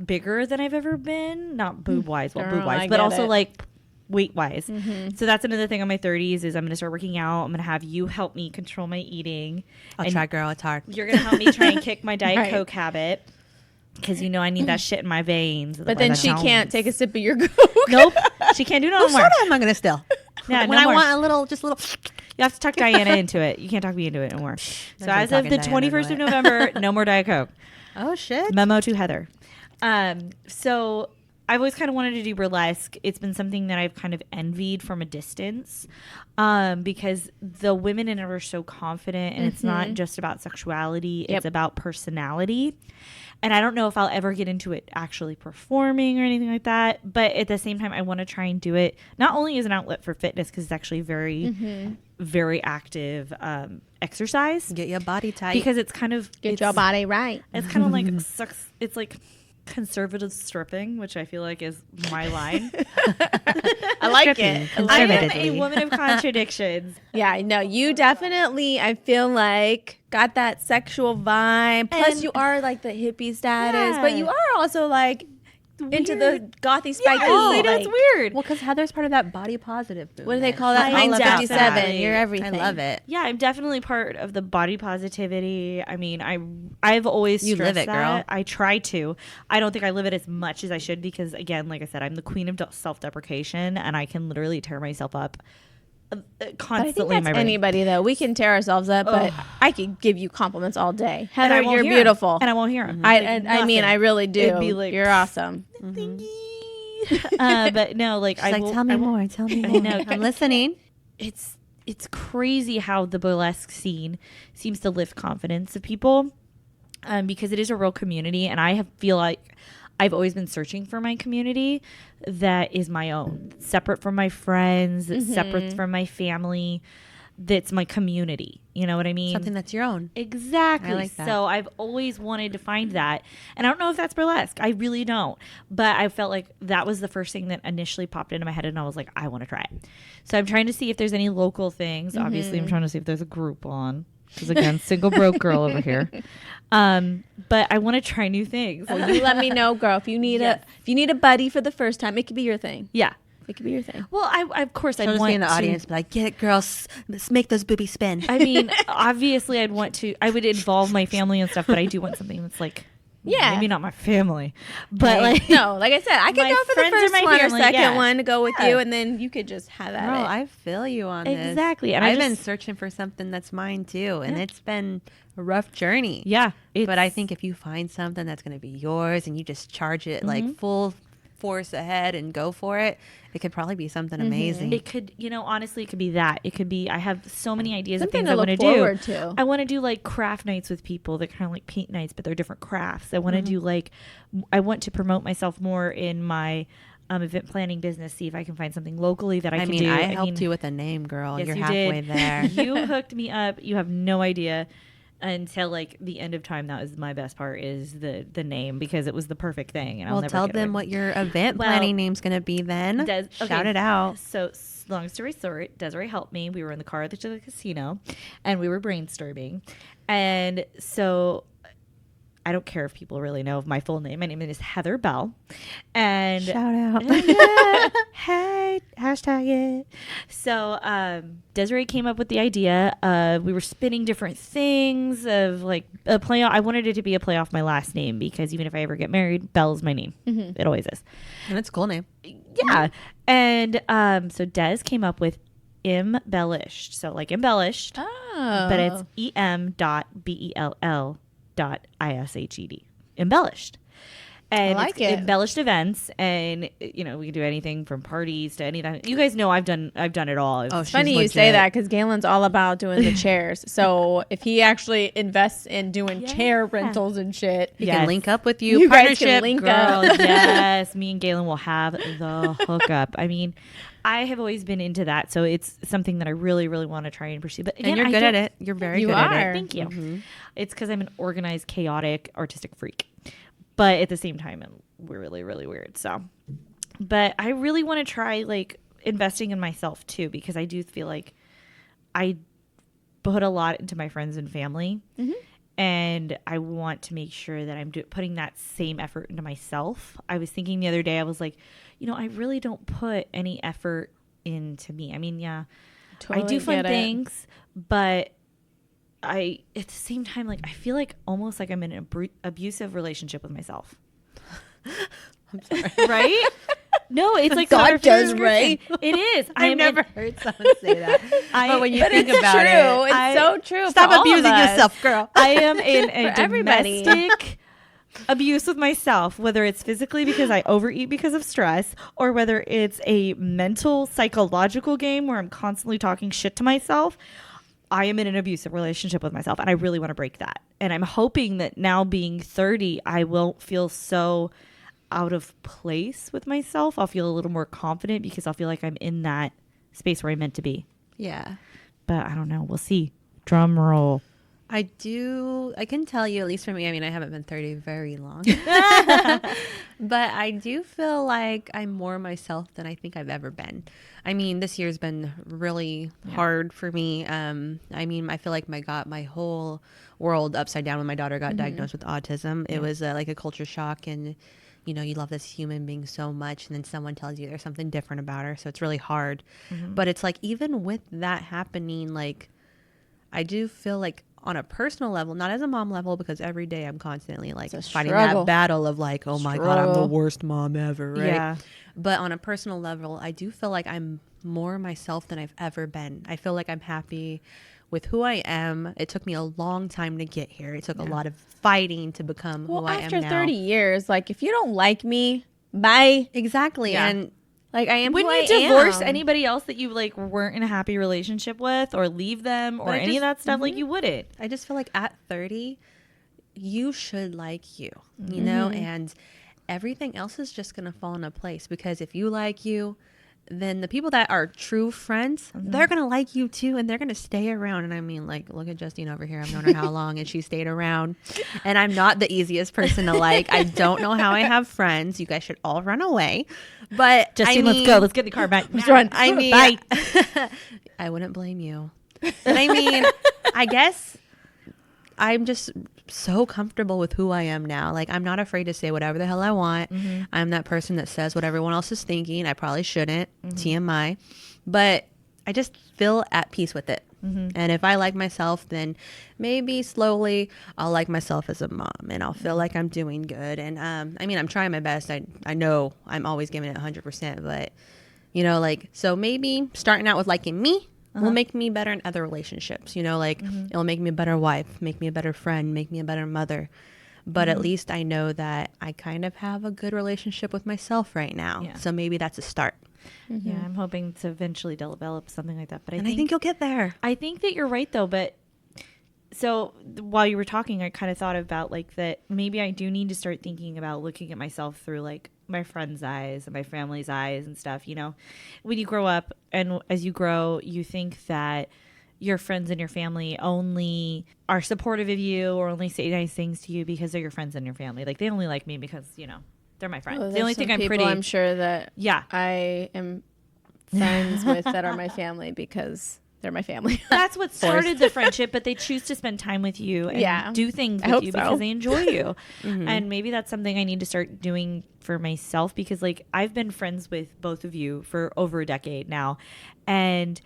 bigger than I've ever been, not boob wise, well Girl, boob wise, I but get also it. like weight wise. So that's another thing on my 30s is I'm gonna start working out. I'm gonna have you help me control my eating. I'll and try, girl. It's hard. You're gonna help me try and kick my Diet Right. Coke habit. Because you know I need that shit in my veins. But then she can't take a sip of your Coke. Nope, she can't do no What more. soda am I gonna still? Yeah, when no I more. want a little, just a little. You have to talk Diana into it. You can't talk me into it no more. So There's no as of talking the Diana 21st of into it. November, no more Diet Coke. Oh shit! Memo to Heather. So I've always kind of wanted to do burlesque. It's been something that I've kind of envied from a distance, because the women in it are so confident, and it's not just about sexuality. It's about personality. And I don't know if I'll ever get into it actually performing or anything like that. But at the same time, I want to try and do it not only as an outlet for fitness, because it's actually very, very active exercise. Get your body tight. Because it's kind of... Get your body right. It's kind of like... It's like conservative stripping, which I feel like is my line. I like it. I am a woman of contradictions. Yeah, no, you definitely, I feel like, got that sexual vibe. Plus, And- you are like the hippie status, Yeah. but you are also like into the gothy spiky. I know, it's like- weird. Well, because Heather's part of that body positive movement. What do they call that? I Holla love 57. that. You're everything. I love it. Yeah, I'm definitely part of the body positivity. I mean, I've always You stressed live it, girl. that. I try to. I don't think I live it as much as I should because, again, like I said, I'm the queen of self-deprecation, and I can literally tear myself up constantly. But I think in that's my brain. anybody though. We can tear ourselves up, but I could give you compliments all day. And I Heather, won't you're hear 'em. beautiful. And I won't hear them. I mean, I really do. It'd be like, you're awesome. but no, like She's like, tell me more. Tell me more. know. I'm listening. It's crazy how the burlesque scene seems to lift confidence of people, because it is a real community, and feel like I've always been searching for my community that is my own, separate from my friends, that's separate from my family, that's my community. You know what I mean? Something that's your own. Exactly. I like that. So I've always wanted to find that. And I don't know if that's burlesque. I really don't. But I felt like that was the first thing that initially popped into my head. And I was like, I want to try it. So I'm trying to see if there's any local things. Obviously, I'm trying to see if there's a group on. Because again, single broke girl over here. But I want to try new things. Well, you let me know, girl. If you need a buddy for the first time, it could be your thing. Yeah. It could be your thing. Well, I of course She'll I'd just want be in the to. audience, be like, get it, girls. Let's make those boobies spin. I mean, obviously, I would involve my family and stuff, but I do want something that's like, maybe not my family, but like, No, like I said, I could my go for the friends or first my one family, or second yeah. one to go with Yeah. you, and then you could just have at Girl, it. I feel you on this. Exactly. And I've been searching for something that's mine too, and it's been a rough journey. yeah. But I think if you find something that's going to be yours and you just charge it like full force ahead and go for it, it could probably be something amazing. it could, honestly, it could be that. It could be, I have so many ideas Something of things to I want look to do. forward to. I want to do like craft nights with people that kind of like paint nights, but they're different crafts. I want to do like, I want to promote myself more in my event planning business, see if I can find something locally that I can do. I helped you with a name, girl. Yes, You're you halfway did. there. You hooked me up. You have no idea. Until like the end of time, that was my best part, is the name, because it was the perfect thing. And I'll Well, never tell get them away. what your event Well, planning name's going to be then. Shout okay, it out. So long story short, Desiree helped me. We were in the car to the casino, and we were brainstorming. And so I don't care if people really know my full name. My name is Heather Bell. And Shout out. hey, hashtag it. So Desiree came up with the idea. We were spinning different things of like a play. I wanted it to be a play off my last name, because even if I ever get married, Bell is my name. It always is. And it's a cool name. Yeah. And so Des came up with embellished. So like embellished, but it's em.belL.ished. Embellished. And I like it's it. embellished events, and we can do anything from parties to anything. You guys know I've done it all. Oh, It's funny you say that, because Galen's all about doing the chairs. So if he actually invests in doing chair rentals and shit, He Yes. can link up with you. You guys Partnership, can link girl. up. Yes, me and Galen will have the hookup. I mean, I have always been into that, so it's something that I really, really want to try and pursue. But again, And you're I good at don't- it. You're very You good at are. it. Thank you. It's because I'm an organized, chaotic, artistic freak. But at the same time, we're really, really weird. So, but I really want to try like investing in myself too, because I do feel like I put a lot into my friends and family, and I want to make sure that I'm putting that same effort into myself. I was thinking the other day, I was like, I really don't put any effort into me. I mean, yeah, I do fun things, but at the same time, like I feel like almost like I'm in an abusive relationship with myself. I'm sorry. Right? No, it's like God does, right? It is. I've never heard someone say that. But when you think it's about true. it, It's so true. stop for all of abusing us. yourself, girl. I am in a For everybody. domestic abuse with myself, whether it's physically because I overeat because of stress, or whether it's a mental psychological game where I'm constantly talking shit to myself, I am in an abusive relationship with myself, and I really want to break that. And I'm hoping that now being 30, I won't feel so out of place with myself. I'll feel a little more confident because I'll feel like I'm in that space where I'm meant to be. Yeah. But I don't know. We'll see. Drum roll. I can tell you, at least for me, I mean, I haven't been 30 very long, but I do feel like I'm more myself than I think I've ever been. I mean, this year's been really hard for me. I mean, I feel like my whole world upside down when my daughter got diagnosed with autism. It was like a culture shock, and you know, you love this human being so much, and then someone tells you there's something different about her. So it's really hard. But it's like, even with that happening, like, I do feel like on a personal level, not as a mom level, because every day I'm constantly like fighting that battle of like, oh my God, I'm the worst mom ever. Right. Yeah. But on a personal level, I do feel like I'm more myself than I've ever been. I feel like I'm happy with who I am. It took me a long time to get here. It took a lot of fighting to become who I am now. After 30 years, like, if you don't like me, bye. Exactly. Yeah. And like, I am When who you I divorce am. anybody else that you like weren't in a happy relationship with, or leave them, or any of that stuff, like, you wouldn't. I just feel like at 30, you should like you, you know, and everything else is just going to fall into place, because if you like you, then the people that are true friends, they're going to like you too, and they're going to stay around. And I mean, like, look at Justine over here. I've known her how long, and she stayed around. And I'm not the easiest person to like. I don't know how I have friends. You guys should all run away. But Justine, let's go. Let's get in the car back. Let's run. I mean, bye. I wouldn't blame you. But I mean, I guess I'm just so comfortable with who I am now. Like, I'm not afraid to say whatever the hell I want. I'm that person that says what everyone else is thinking. I probably shouldn't. TMI. But I just feel at peace with it. And if I like myself, then maybe slowly I'll like myself as a mom, and I'll feel like I'm doing good. And I mean, I'm trying my best. I know I'm always giving it 100%, but you know, like, so maybe starting out with liking me will make me better in other relationships, you know, like it'll make me a better wife, make me a better friend, make me a better mother. But at least I know that I kind of have a good relationship with myself right now. Yeah. So maybe that's a start. Yeah, I'm hoping to eventually develop something like that. But I think you'll get there. I think that you're right, though. But so while you were talking, I kind of thought about like that maybe I do need to start thinking about looking at myself through like my friends' eyes and my family's eyes and stuff. You know, when you grow up and as you grow, you think that your friends and your family only are supportive of you or only say nice things to you because they're your friends and your family. Like, they only like me because, you know, they're my friends. They only think I'm pretty. I'm sure that Yeah. I am friends with that are my family because they're my family. That's what started the friendship, but they choose to spend time with you and do things with you because they enjoy you. And maybe that's something I need to start doing for myself, because like I've been friends with both of you for over a decade now. And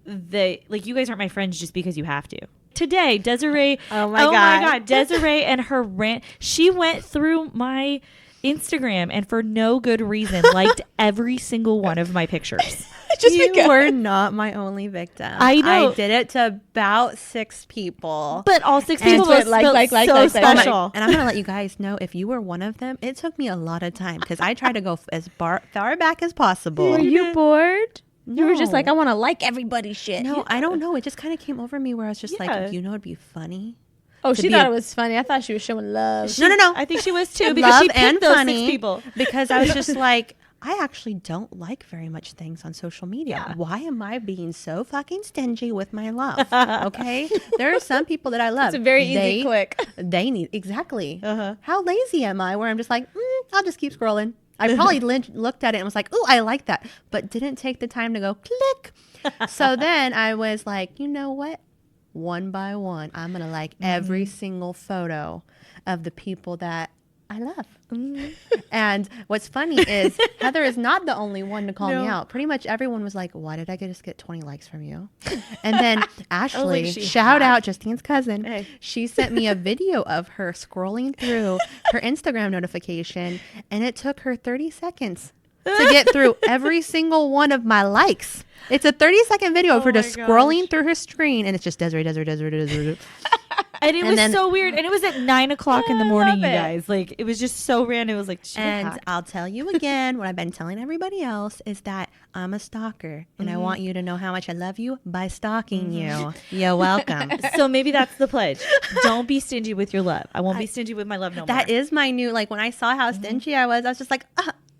you guys aren't my friends just because you have to. Today, Desiree. Oh my God. Desiree and her rant. She went through my Instagram and for no good reason liked every single one of my pictures. You were not my only victim. I know. I did it to about 6 people. But all 6 people so special. And I'm going to let you guys know, if you were one of them, it took me a lot of time because I tried to go as far back as possible. Were you bored? No. You were just like, I want to like everybody's shit. No, I don't know. It just kind of came over me where I was just like, you know, it'd be funny. Oh, she thought it was funny. I thought she was showing love. No. I think she was too, because love she picked and those funny 6 people. Because I was just like, I actually don't like very much things on social media. Yeah. Why am I being so fucking stingy with my love? Okay, there are some people that I love. It's a very easy click. They need exactly. How lazy am I? Where I'm just like, I'll just keep scrolling. I probably looked at it and was like, "Ooh, I like that," but didn't take the time to go click. So then I was like, you know what? One by one, I'm gonna like every single photo of the people that I love. And what's funny is Heather is not the only one to call me out. Pretty much everyone was like, why did I just get 20 likes from you? And then Ashley, shout out, Justine's cousin, she sent me a video of her scrolling through her Instagram notification, and it took her 30 seconds to get through every single one of my likes. It's a 30-second video of her just scrolling through her screen, and it's just Desiree. And it was so weird. And it was at 9:00 in the morning, you guys. Like, it was just so random. It was like, and I'll tell you again, what I've been telling everybody else is that I'm a stalker. And I want you to know how much I love you by stalking you. You're welcome. So maybe that's the pledge. Don't be stingy with your love. I won't be stingy with my love no more. That is my new, like, when I saw how stingy I was just like,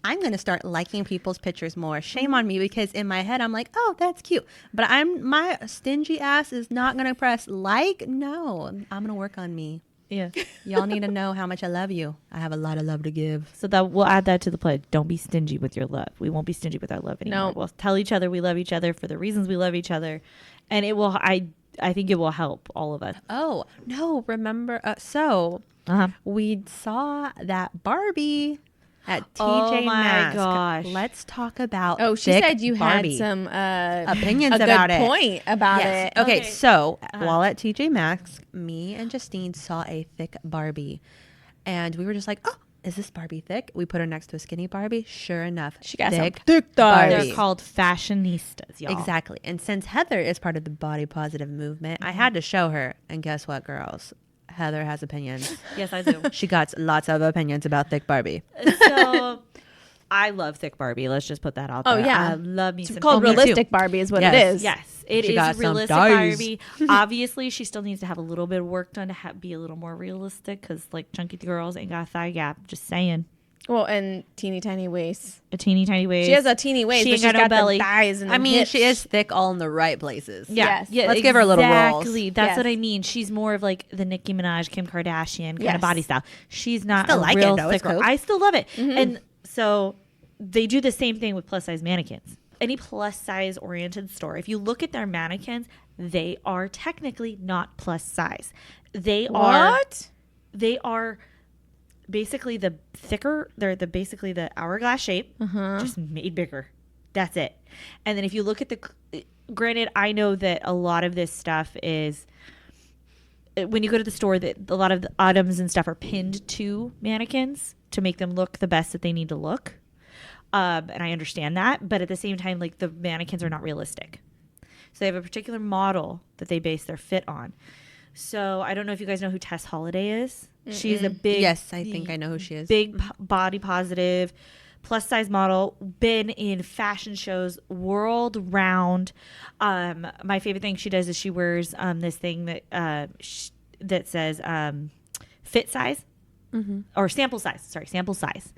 I'm going to start liking people's pictures more. Shame on me, because in my head, I'm like, oh, that's cute. But my stingy ass is not going to press like. No, I'm going to work on me. Yeah. Y'all need to know how much I love you. I have a lot of love to give. So that we'll add that to the pledge. Don't be stingy with your love. We won't be stingy with our love anymore. No. We'll tell each other we love each other for the reasons we love each other. And it will, I think it will help all of us. Oh, no, remember, we saw that Barbie at TJ Maxx. Gosh. Let's talk about she thick said you Barbie. had some opinions a about good it. point about Yes. it. Okay, so while at TJ Maxx, me and Justine saw a thick Barbie, and we were just like, oh, is this Barbie thick? We put her next to a skinny Barbie. Sure enough, She got thick some thick thighs. They're called fashionistas, y'all. Exactly. And since Heather is part of the body positive movement, I had to show her. And guess what, girls? Heather has opinions. Yes, I do. She got lots of opinions about thick Barbie. So I love thick Barbie. Let's just put that out there. Oh, yeah. I love me It's some called me too. realistic Barbie is what it is. Yes, it She is got some realistic thighs. Barbie. Obviously, she still needs to have a little bit of work done to be a little more realistic, because like chunky girls ain't got a thigh gap. Just saying. Well, and teeny tiny waist. A teeny tiny waist. She has a teeny waist, She but ain't she's got no got belly. the thighs and the I mean, hips. she is thick all in the right places. Yeah, Yes. yeah. Let's give her a little rolls. Exactly. That's Yes. what I mean. She's more of like the Nicki Minaj, Kim Kardashian kind Yes. of body style. She's not Still a like it, real though. It's thick girl. cool. I still love it. And so they do the same thing with plus size mannequins. Any plus size oriented store, if you look at their mannequins, they are technically not plus size. They are basically the thicker. They're basically the hourglass shape, just made bigger. That's it. And then if you look at granted, I know that a lot of this stuff is when you go to the store, that a lot of the items and stuff are pinned to mannequins to make them look the best that they need to look. And I understand that, but at the same time, like, the mannequins are not realistic. So they have a particular model that they base their fit on. So I don't know if you guys know who Tess Holliday is. She's a big, Yes, I think I know who she is. big body positive, plus size model, been in fashion shows world round. My favorite thing she does is she wears this thing that that says fit size. Or sample size. Sorry, sample size.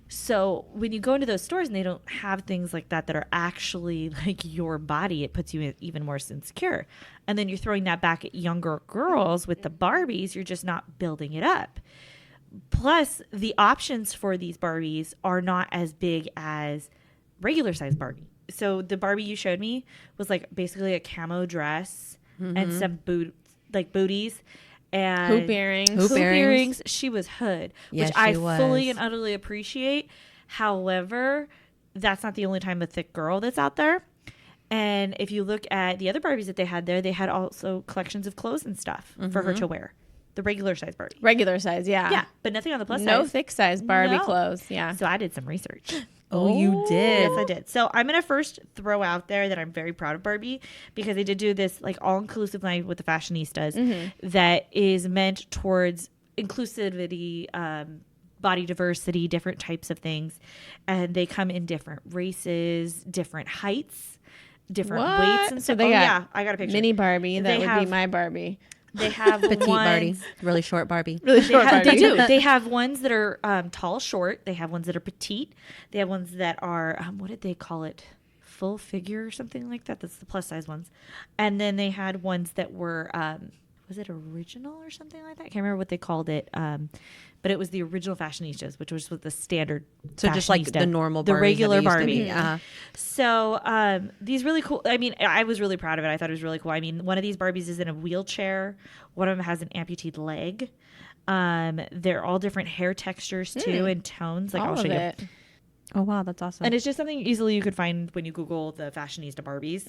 So when you go into those stores and they don't have things like that are actually like your body, it puts you even more insecure. And then you're throwing that back at younger girls with the Barbies. You're just not building it up. Plus, the options for these Barbies are not as big as regular size Barbie. So the Barbie you showed me was like basically a camo dress and some booties. And Hoop earrings. Hoop earrings. She was hood, Yes, which I she was. fully and utterly appreciate. However, that's not the only time a thick girl that's out there. And if you look at the other Barbies that they had there, they had also collections of clothes and stuff for her to wear. The regular size Barbie. Regular size, yeah. Yeah, but nothing on the plus No size. thick size Barbie No. clothes, yeah. So I did some research. Oh, you did. Yes, I did. So I'm going to first throw out there that I'm very proud of Barbie, because they did do this like all-inclusive night with the fashionistas that is meant towards inclusivity, body diversity, different types of things. And they come in different races, different heights, different What? weights. And So stuff. they Oh, got yeah. I got a picture. Mini Barbie, that They would be have- my Barbie. They have Petite Barbie. ones. Really short Barbie. Really short Barbie. They do. They have ones that are tall, short. They have ones that are petite. They have ones that are, what did they call it? Full figure or something like that. That's the plus size ones. And then they had ones that were, was it original or something like that? I can't remember what they called it. But it was the original fashionistas, which was with the standard. So just like fashionista, the normal the Barbies regular that they used to Barbie. be. Uh-huh. So these really cool. I mean, I was really proud of it. I thought it was really cool. I mean, one of these Barbies is in a wheelchair. One of them has an amputee leg. They're all different hair textures too and tones. Like All I'll show of you. it. Oh, wow. That's awesome. And it's just something easily you could find when you Google the fashionista Barbies.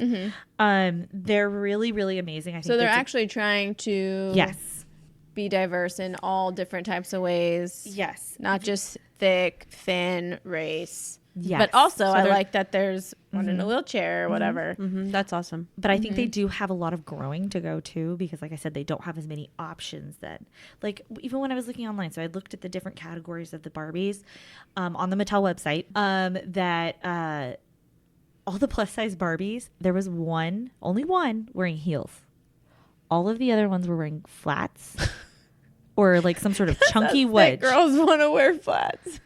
They're really, really amazing. I think So they're that's actually trying to yes, be diverse in all different types of ways. yes. Not just thick, thin, race. Yes. But also, So I they're- like that there's one in a wheelchair or whatever. That's awesome. But I think they do have a lot of growing to go too, because like I said, they don't have as many options that, like, even when I was looking online, so I looked at the different categories of the Barbies on the Mattel website, that all the plus size Barbies, there was only one wearing heels. All of the other ones were wearing flats or like some sort of chunky wedge. Girls want to wear flats.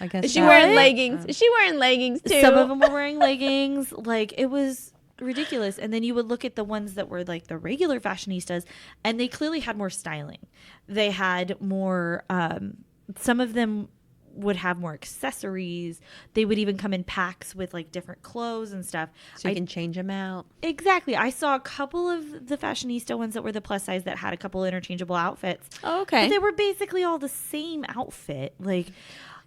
I guess Is she that- wearing leggings? Is she wearing leggings too? Some of them were wearing leggings. Like, it was ridiculous. And then you would look at the ones that were like the regular fashionistas, and they clearly had more styling. They had more, some of them would have more accessories. They would even come in packs with like different clothes and stuff. So you can change them out. Exactly. I saw a couple of the fashionista ones that were the plus size that had a couple interchangeable outfits. Oh, okay. But they were basically all the same outfit. Like,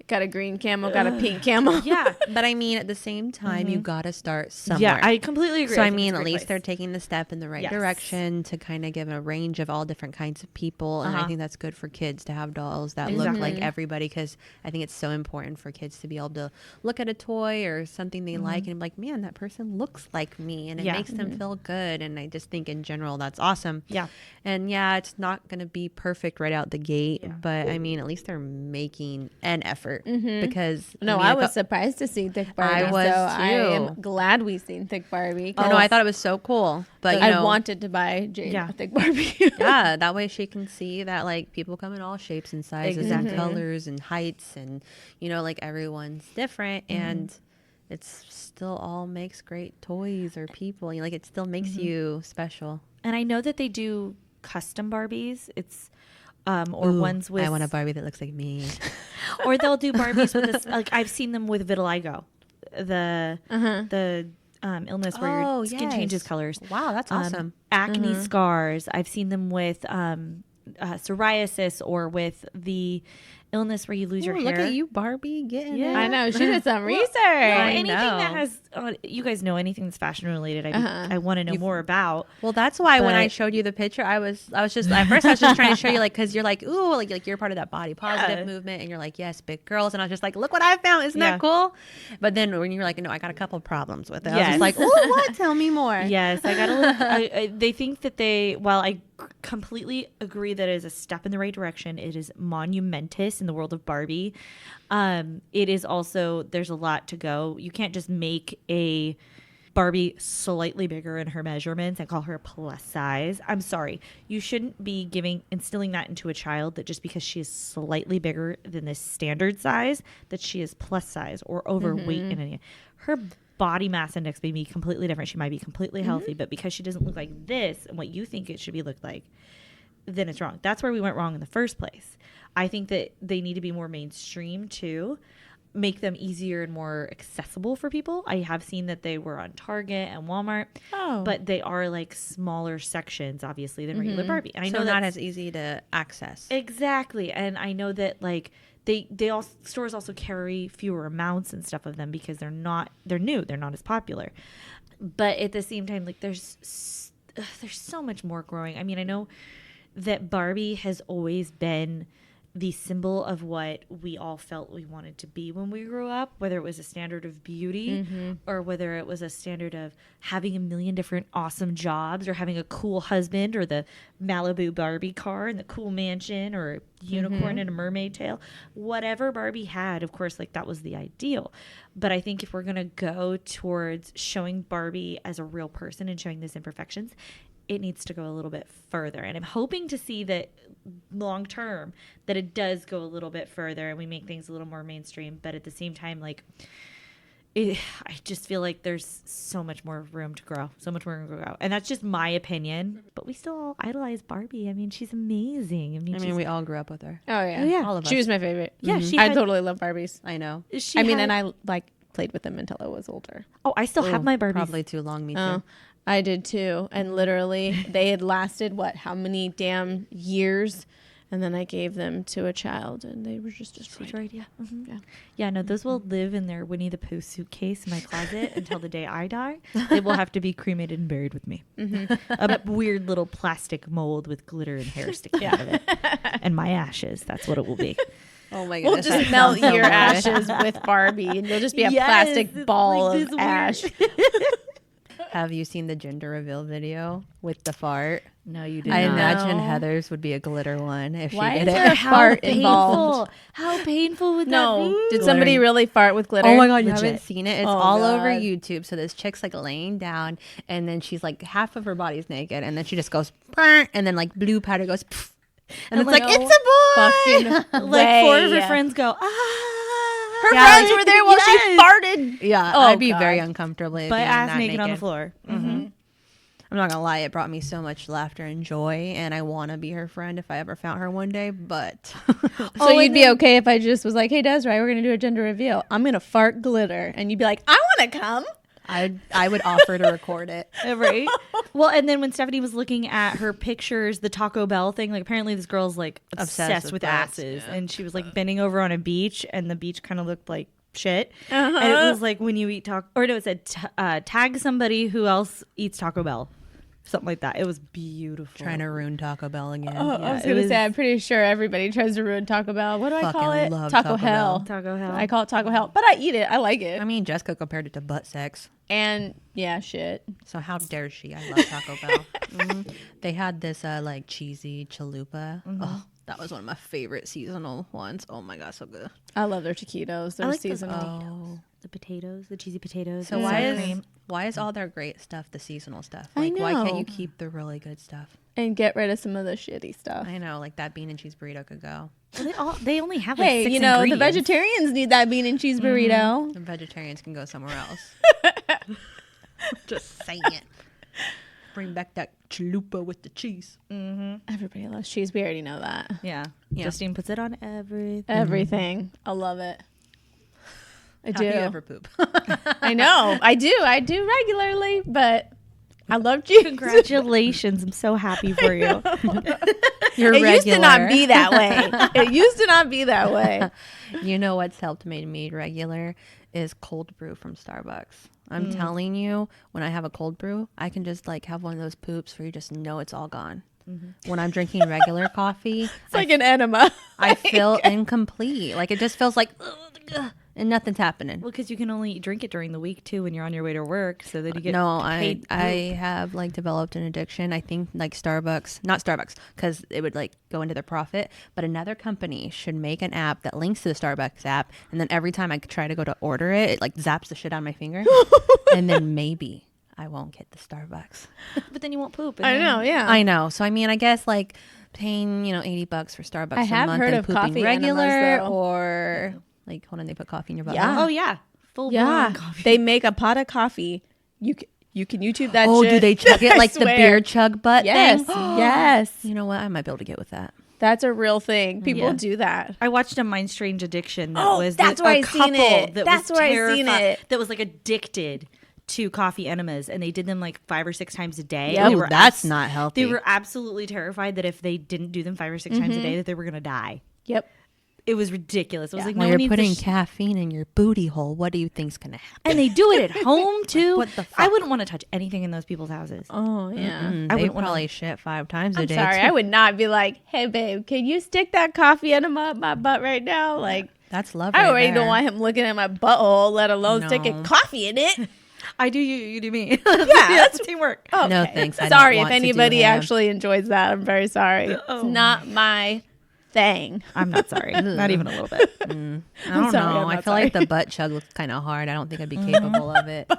Got a green camel, got a pink camel. yeah. But I mean, at the same time, you gotta start somewhere. Yeah, I completely agree. So I think mean, it's a at great least they're place. taking the step in the right Yes. direction to kind of give a range of all different kinds of people, and I think that's good for kids to have dolls that look like everybody, because I think it's so important for kids to be able to look at a toy or something they like and be like, man, that person looks like me, and it Yeah. makes them feel good. And I just think in general that's awesome. Yeah. And yeah, it's not going to be perfect right out the gate, Yeah. but I mean, at least they're making an effort because No, mean, I a was cou- surprised to see Thick Barbie. I was so I am too. glad we seen Thick Barbie. Oh no, I thought it was so cool, but you I know, wanted to buy Jade Yeah. a Thick Barbie. yeah, that way she can see that like people come in all shapes and sizes Exactly. and colors and heights, and you know, like everyone's different, and it's still all makes great toys or people. You know, like it still makes you special. And I know that they do custom Barbies. It's or Ooh, ones with I want a Barbie that looks like me. or they'll do Barbies with this. Like, I've seen them with vitiligo, the illness where Oh, your skin changes yes. colors. Wow, that's awesome. Acne scars. I've seen them with psoriasis, or with the illness where you lose your Ooh, hair. look at you, Barbie, getting Yeah. it. I know. She did some research. No, anything know. that has, you guys know anything that's fashion related, I want to know more about. Well, that's why when I But- showed you the picture, I was just at first I was just trying to show you, like, because you're like, ooh, like you're part of that body positive Yeah. movement, and you're like, yes, big girls, and I was just like, look what I found, isn't Yeah. that cool? But then when you're like, no, I got a couple of problems with it. I was Yes. just like, ooh, what? Tell me more. Yes, I gotta look. They think that while I completely agree that it is a step in the right direction, it is monumentous in the world of Barbie. It is also, there's a lot to go. You can't just make a Barbie slightly bigger in her measurements and call her plus size. I'm sorry. You shouldn't be instilling that into a child, that just because she is slightly bigger than this standard size, that she is plus size or overweight in any. Her body mass index may be completely different. She might be completely healthy, but because she doesn't look like this and what you think it should be looked like, then it's wrong. That's where we went wrong in the first place. I think that they need to be more mainstream too, make them easier and more accessible for people. I have seen that they were on Target and Walmart, but they are like smaller sections, obviously, than regular Barbie. And I So know not that's as easy to access. exactly. And I know that like they all stores also carry fewer amounts and stuff of them because they're new, they're not as popular. But at the same time, like there's so much more growing. I mean, I know that Barbie has always been the symbol of what we all felt we wanted to be when we grew up, whether it was a standard of beauty or whether it was a standard of having a million different awesome jobs, or having a cool husband, or the Malibu Barbie car and the cool mansion, or a unicorn and a mermaid tail. Whatever Barbie had, of course, like that was the ideal. But I think if we're going to go towards showing Barbie as a real person and showing those imperfections, it needs to go a little bit further. And I'm hoping to see that long term, that it does go a little bit further and we make things a little more mainstream. But at the same time, like, I just feel like there's so much more room to grow, so much more room to grow. And that's just my opinion. But we still all idolize Barbie. I mean, she's amazing. I mean, we all grew up with her. Oh yeah. yeah. All of us. She was my favorite. Yeah, she I had- totally love Barbies. I know. And I like played with them until I was older. Oh, I still have Ooh, my Barbies. Probably too long, me too. Oh, I did too. And literally, they had lasted how many damn years? And then I gave them to a child, and they were just destroyed. Yeah. Yeah. Yeah, no, those will live in their Winnie the Pooh suitcase in my closet until the day I die. They will have to be cremated and buried with me. A weird little plastic mold with glitter and hair sticking out of it. And my ashes. That's what it will be. Oh my We'll goodness. just that melt sounds so your good. ashes with Barbie, and you'll just be a Yes, plastic it's ball like of this ash. Have you seen the gender reveal video with the fart? No, you did I not. imagine No. Heather's would be a glitter one if Why she is did there a it. fart involved? How painful would that No, be? did somebody really fart with glitter? Oh my god, you Legit. haven't seen it? It's Oh, all over God. YouTube. So this chick's like laying down, and then she's like half of her body's naked, and then she just goes, "Brr," and then like blue powder goes, "Pff," and it's like no it's a boy. Fucking Like 4 of her way. friends go, Her Yeah, friends like- were there while Yes. she farted. Yeah, Oh, I'd be God. very uncomfortable. butt being ass that naked on the floor. I'm not gonna lie, it brought me so much laughter and joy, and I want to be her friend if I ever found her one day. But So you'd be okay if I just was like, "Hey, Desiree, we're gonna do a gender reveal. I'm gonna fart glitter," and you'd be like, "I want to come." I would offer to record it. Right. Well, and then when Stephanie was looking at her pictures, the Taco Bell thing, like apparently this girl's like obsessed with butts, asses, yeah. and she was like bending over on a beach, and the beach kind of looked like shit. And it was like when you eat taco, or no, it said tag somebody who else eats Taco Bell, something like that. It was beautiful. Trying to ruin Taco Bell again. Oh, I Yeah, was it gonna was- say, I'm pretty sure everybody tries to ruin Taco Bell. What do I call Fucking it? love Taco Taco Hell. Bell. Taco Hell. I call it Taco Hell, but I eat it. I like it. I mean, Jessica compared it to butt sex. And yeah, shit. So how dare she? I love Taco Bell. They had this like cheesy chalupa. Oh, that was one of my favorite seasonal ones. Oh my god, so good. I love their taquitos. They're I like those seasonal. Oh, the potatoes, the cheesy potatoes. so with why sour cream. is all their great stuff the seasonal stuff? I Like why can't know. you keep the really good stuff? And get rid of some of the shitty stuff. I know, like that bean and cheese burrito could go. Well, they only have like Hey, 6 you know, the ingredients. vegetarians need that bean and cheese burrito. The vegetarians can go somewhere else. Just saying. Bring back that chalupa with the cheese. Everybody loves cheese. We already know that. Yeah. Yeah. Justine puts it on everything. Everything. I love it. I Have do. you ever poop? I know. I do. I do regularly, but I love cheese. Congratulations. I'm so happy for you. You're It used to not regular. be that way. It used to not be that way. You know what's helped made me regular is cold brew from Starbucks. I'm telling you, when I have a cold brew, I can just like have one of those poops where you just know it's all gone. When I'm drinking regular coffee, It's like an enema. I feel incomplete. Like it just feels like ugh, and nothing's happening. Well, because you can only drink it during the week too when you're on your way to work, so that you get No, paid. I have like developed an addiction. I think like Starbucks, not Starbucks, because it would like go into their profit, but another company should make an app that links to the Starbucks app, and then every time I try to go to order it, it like zaps the shit out of my finger, and then maybe I won't get the Starbucks. but then you won't poop. and I then- know, yeah. I know. So I mean, I guess like paying $80 for Starbucks I a have month heard and of pooping coffee regular, enemas, though. or like hold on, they put coffee in your butt. Yeah. Oh yeah. Full Yeah. blown coffee. They make a pot of coffee. You can YouTube that Oh, shit. do they chug it I like the swear. beer chug butt Yes. thing? Yes. You know what? I might be able to get with that. That's a real thing. People Yeah. do that. I watched a Mind Strange Addiction that Oh, was that's a where I seen couple it. that That's was where I seen terrified- it. That was like addicted to coffee enemas, and they did them like 5 or 6 times a day. Yep. And they Ooh, were that's not healthy. They were absolutely terrified that if they didn't do them 5 or 6 times a day, that they were gonna die. Yep. It was ridiculous. It was like When no one you're needs putting to caffeine in your booty hole, what do you think's gonna happen? and they do it at home too. What the I fuck? wouldn't want to touch anything in those people's houses. Oh yeah. I They wouldn't wanna- probably shit 5 times a I'm day. sorry. too. I would not be like, "Hey babe, can you stick that coffee enema up my butt right now?" Like That's love. I right already there. don't want him looking at my butthole, let alone No. sticking coffee in it. I do you, you do me. Yeah, that's teamwork. Okay. No, thanks. I don't Sorry if want to do anybody him. actually enjoys that. I'm very sorry. Oh. It's not my thing. I'm not sorry. Not even a little bit. I don't sorry, know. I'm I not feel like sorry. the butt chug looks kind of hard. I don't think I'd be capable of it.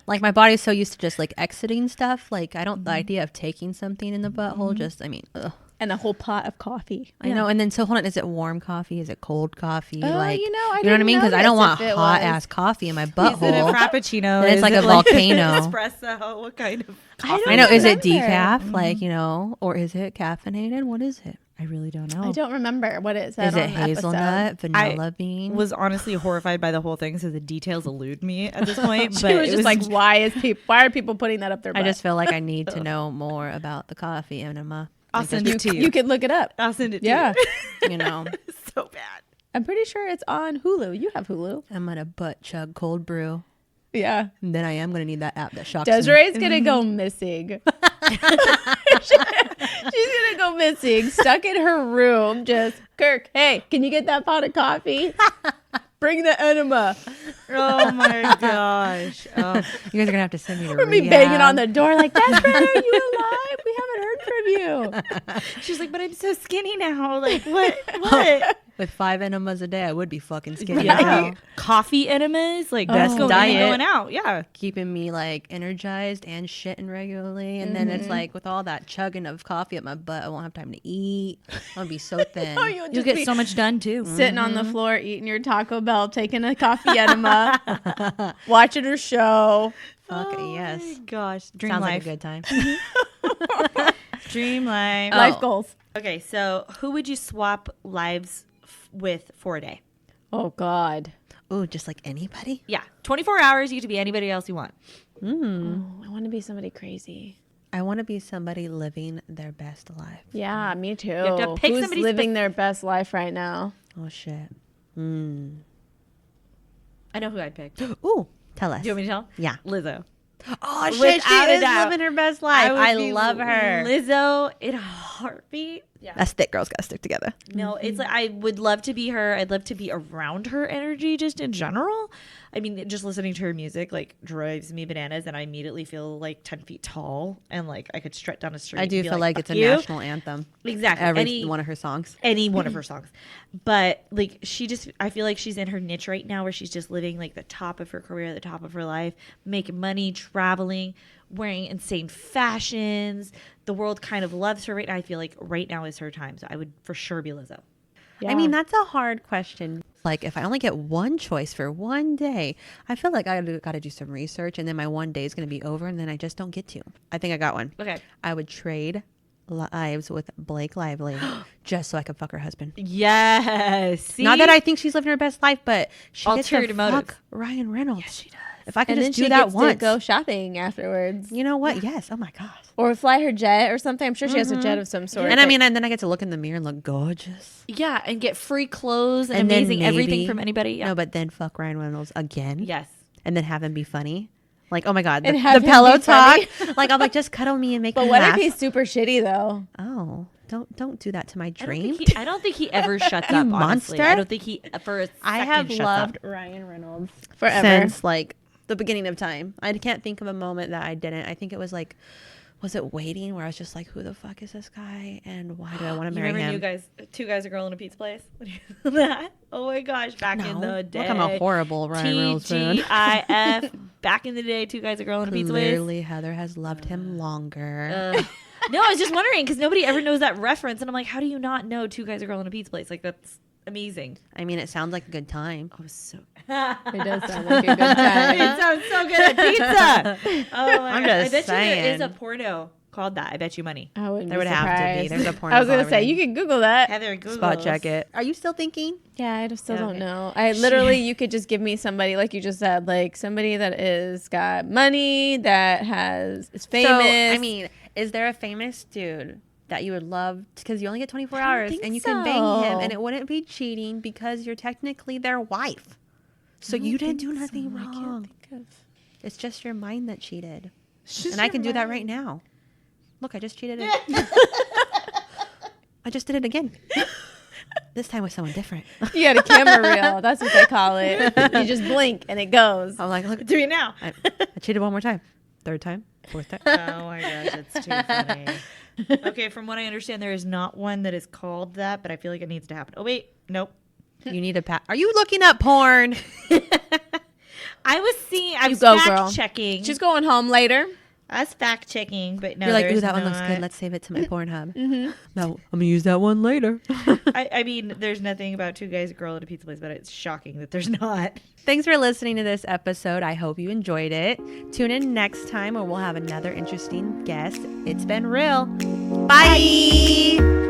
Like my body's so used to just like exiting stuff. Like I don't. The idea of taking something in the butthole. Just I mean, ugh. And a whole pot of coffee. I know. And then so hold on. Is it warm coffee? Is it cold coffee? Oh, like you know, I you know what I didn't mean? Because I don't notice want if it hot was. ass coffee in my Is it a butthole. frappuccino? Then it's Is like it a volcano. espresso? What kind of I coffee? I know. Is it remember. decaf? Like or is it caffeinated? What is it? I really don't know. I don't remember what it said. Is it on the episode. hazelnut, vanilla bean? was honestly horrified by the whole thing, so the details elude me at this point. She But was it just like, why are people putting that up their butt? I just feel like I need to know more about the coffee enema. I'll Like, send just- it to you. You can look it up. I'll send it to Yeah. you. You know, It's so bad. I'm pretty sure it's on Hulu. You have Hulu. I'm gonna butt chug cold brew. Yeah. And then I am gonna need that app that shocks me. Desiree's going to go missing. She's gonna go missing, stuck in her room. Just Kirk, hey, can you get that pot of coffee? Bring the enema. Oh my gosh. You guys are gonna have to send me to Or me rehab. banging on the door like, Desperate, are you alive? We haven't heard from you. She's like, but I'm so skinny now. Like, what? What? With 5 enemas a day, I would be fucking skinny. Yeah. now. Coffee enemas, like Best going in diet. and going out. Yeah. Keeping me like energized and shitting regularly, and then it's like with all that chugging of coffee at my butt, I won't have time to eat. I'll be so thin. Oh, You'll get so much done too. Sitting on the floor, eating your Taco Bell, taking a coffee enema, watching her show. Fuck Oh yes. my gosh. Dream Sounds life. like a good time. Dream life. Life goals. Okay, so who would you swap lives with for a day? Oh, God. Ooh, just like anybody. Yeah. 24 hours. You get to be anybody else you want. Oh, I want to be somebody crazy. I want to be somebody living their best life. Yeah, me too. have to pick Who's somebody living their best life right now? Oh shit. I know who I'd pick. Do Ooh, tell us. you want me to tell? Yeah. Lizzo. Oh shit, Without she a is doubt. living her best life. I love her. Lizzo in a heartbeat. Yeah. Us thick girls gotta stick together. No, it's like I would love to be her. I'd love to be around her energy just in general. I mean, just listening to her music like drives me bananas, and I immediately feel like 10 feet tall and like I could strut down a street. I do and be feel like it's a "Fuck you." national anthem. Exactly. Every one of her songs. Any one of her songs. But like I feel like she's in her niche right now where she's just living like the top of her career, the top of her life, making money, traveling, wearing insane fashions. The world kind of loves her right now. I feel like right now is her time. So I would for sure be Lizzo. Yeah. I mean, that's a hard question. Like, if I only get one choice for one day, I feel like I got to do some research, and then my one day is going to be over, and then I just don't get to. I think I got one. Okay. I would trade lives with Blake Lively just so I could fuck her husband. Yes. See? Not that I think she's living her best life, but she gets to Ulterior motive. fuck Ryan Reynolds. Yes, she does. If I could and just then do she that gets once. to go shopping afterwards. You know what? Yes. Oh my gosh. Or fly her jet or something. I'm sure she has a jet of some sort. And I mean, and then I get to look in the mirror and look gorgeous. Yeah, and get free clothes and then amazing everything maybe- from anybody. Yeah. No, but then fuck Ryan Reynolds again. Yes. And then have him be funny. Like, oh my God, And the have him pillow be funny. talk. Like, I'm like, just cuddle me and make But me what laugh. if he's super shitty though? Oh, don't do that to my I don't dream. think I don't think he ever shuts You up. Honestly, monster. I don't think he for a second I have shuts loved up. Ryan Reynolds Forever. since like the beginning of time. I can't think of a moment that I didn't. I think it was like, was it Waiting, where I was just like, who the fuck is this guy and why do I want to You marry remember him? Two guys, a girl in a pizza place? That? Oh my gosh, back in the day. Look, I'm a horrible Ryan Reynolds fan. TGIF. Back in the day, two guys, a girl in a pizza place. Clearly, Heather has loved him longer. No, I was just wondering because nobody ever knows that reference, and I'm like, how do you not know two guys, a girl in a pizza place? Like that's amazing. I mean, it sounds like a good time. I was so. It does sound like a good time. It sounds so good at pizza. Oh my I'm God. just I bet saying. you there is a porno called that. I bet you money. I wouldn't There be would have to be. surprised. There's a porno I was gonna called say everything. you can Google that. Heather, Google. Spot check it. Are you still thinking? Yeah, I just still don't Okay. know. I literally, you could just give me somebody like you just said, like somebody that is got money, that is famous. So, I mean, is there a famous dude that you would love? Because you only get 24 hours think and you can bang him, so. and it wouldn't be cheating because you're technically their wife. So you didn't do nothing wrong. It's just your mind that cheated. And I can do that right now. Look, I just cheated it. I just did it again. This time with someone different. You got a camera reel. That's what they call it. You just blink and it goes. I'm like, look, Do it now. I cheated one more time. Third time. Fourth time. Oh my gosh, it's too funny. Okay, from what I understand, there is not one that is called that, but I feel like it needs to happen. Oh wait, nope. You need a Are you looking up porn? I was seeing. I was go, fact girl. checking. She's going home later. I was fact checking, but no. You're like, there's ooh, that one looks not. good. Let's save it to my Pornhub. No, I'm gonna use that one later. I mean, there's nothing about two guys, a girl at a pizza place, but it's shocking that there's not. Thanks for listening to this episode. I hope you enjoyed it. Tune in next time where we'll have another interesting guest. It's been real. Bye.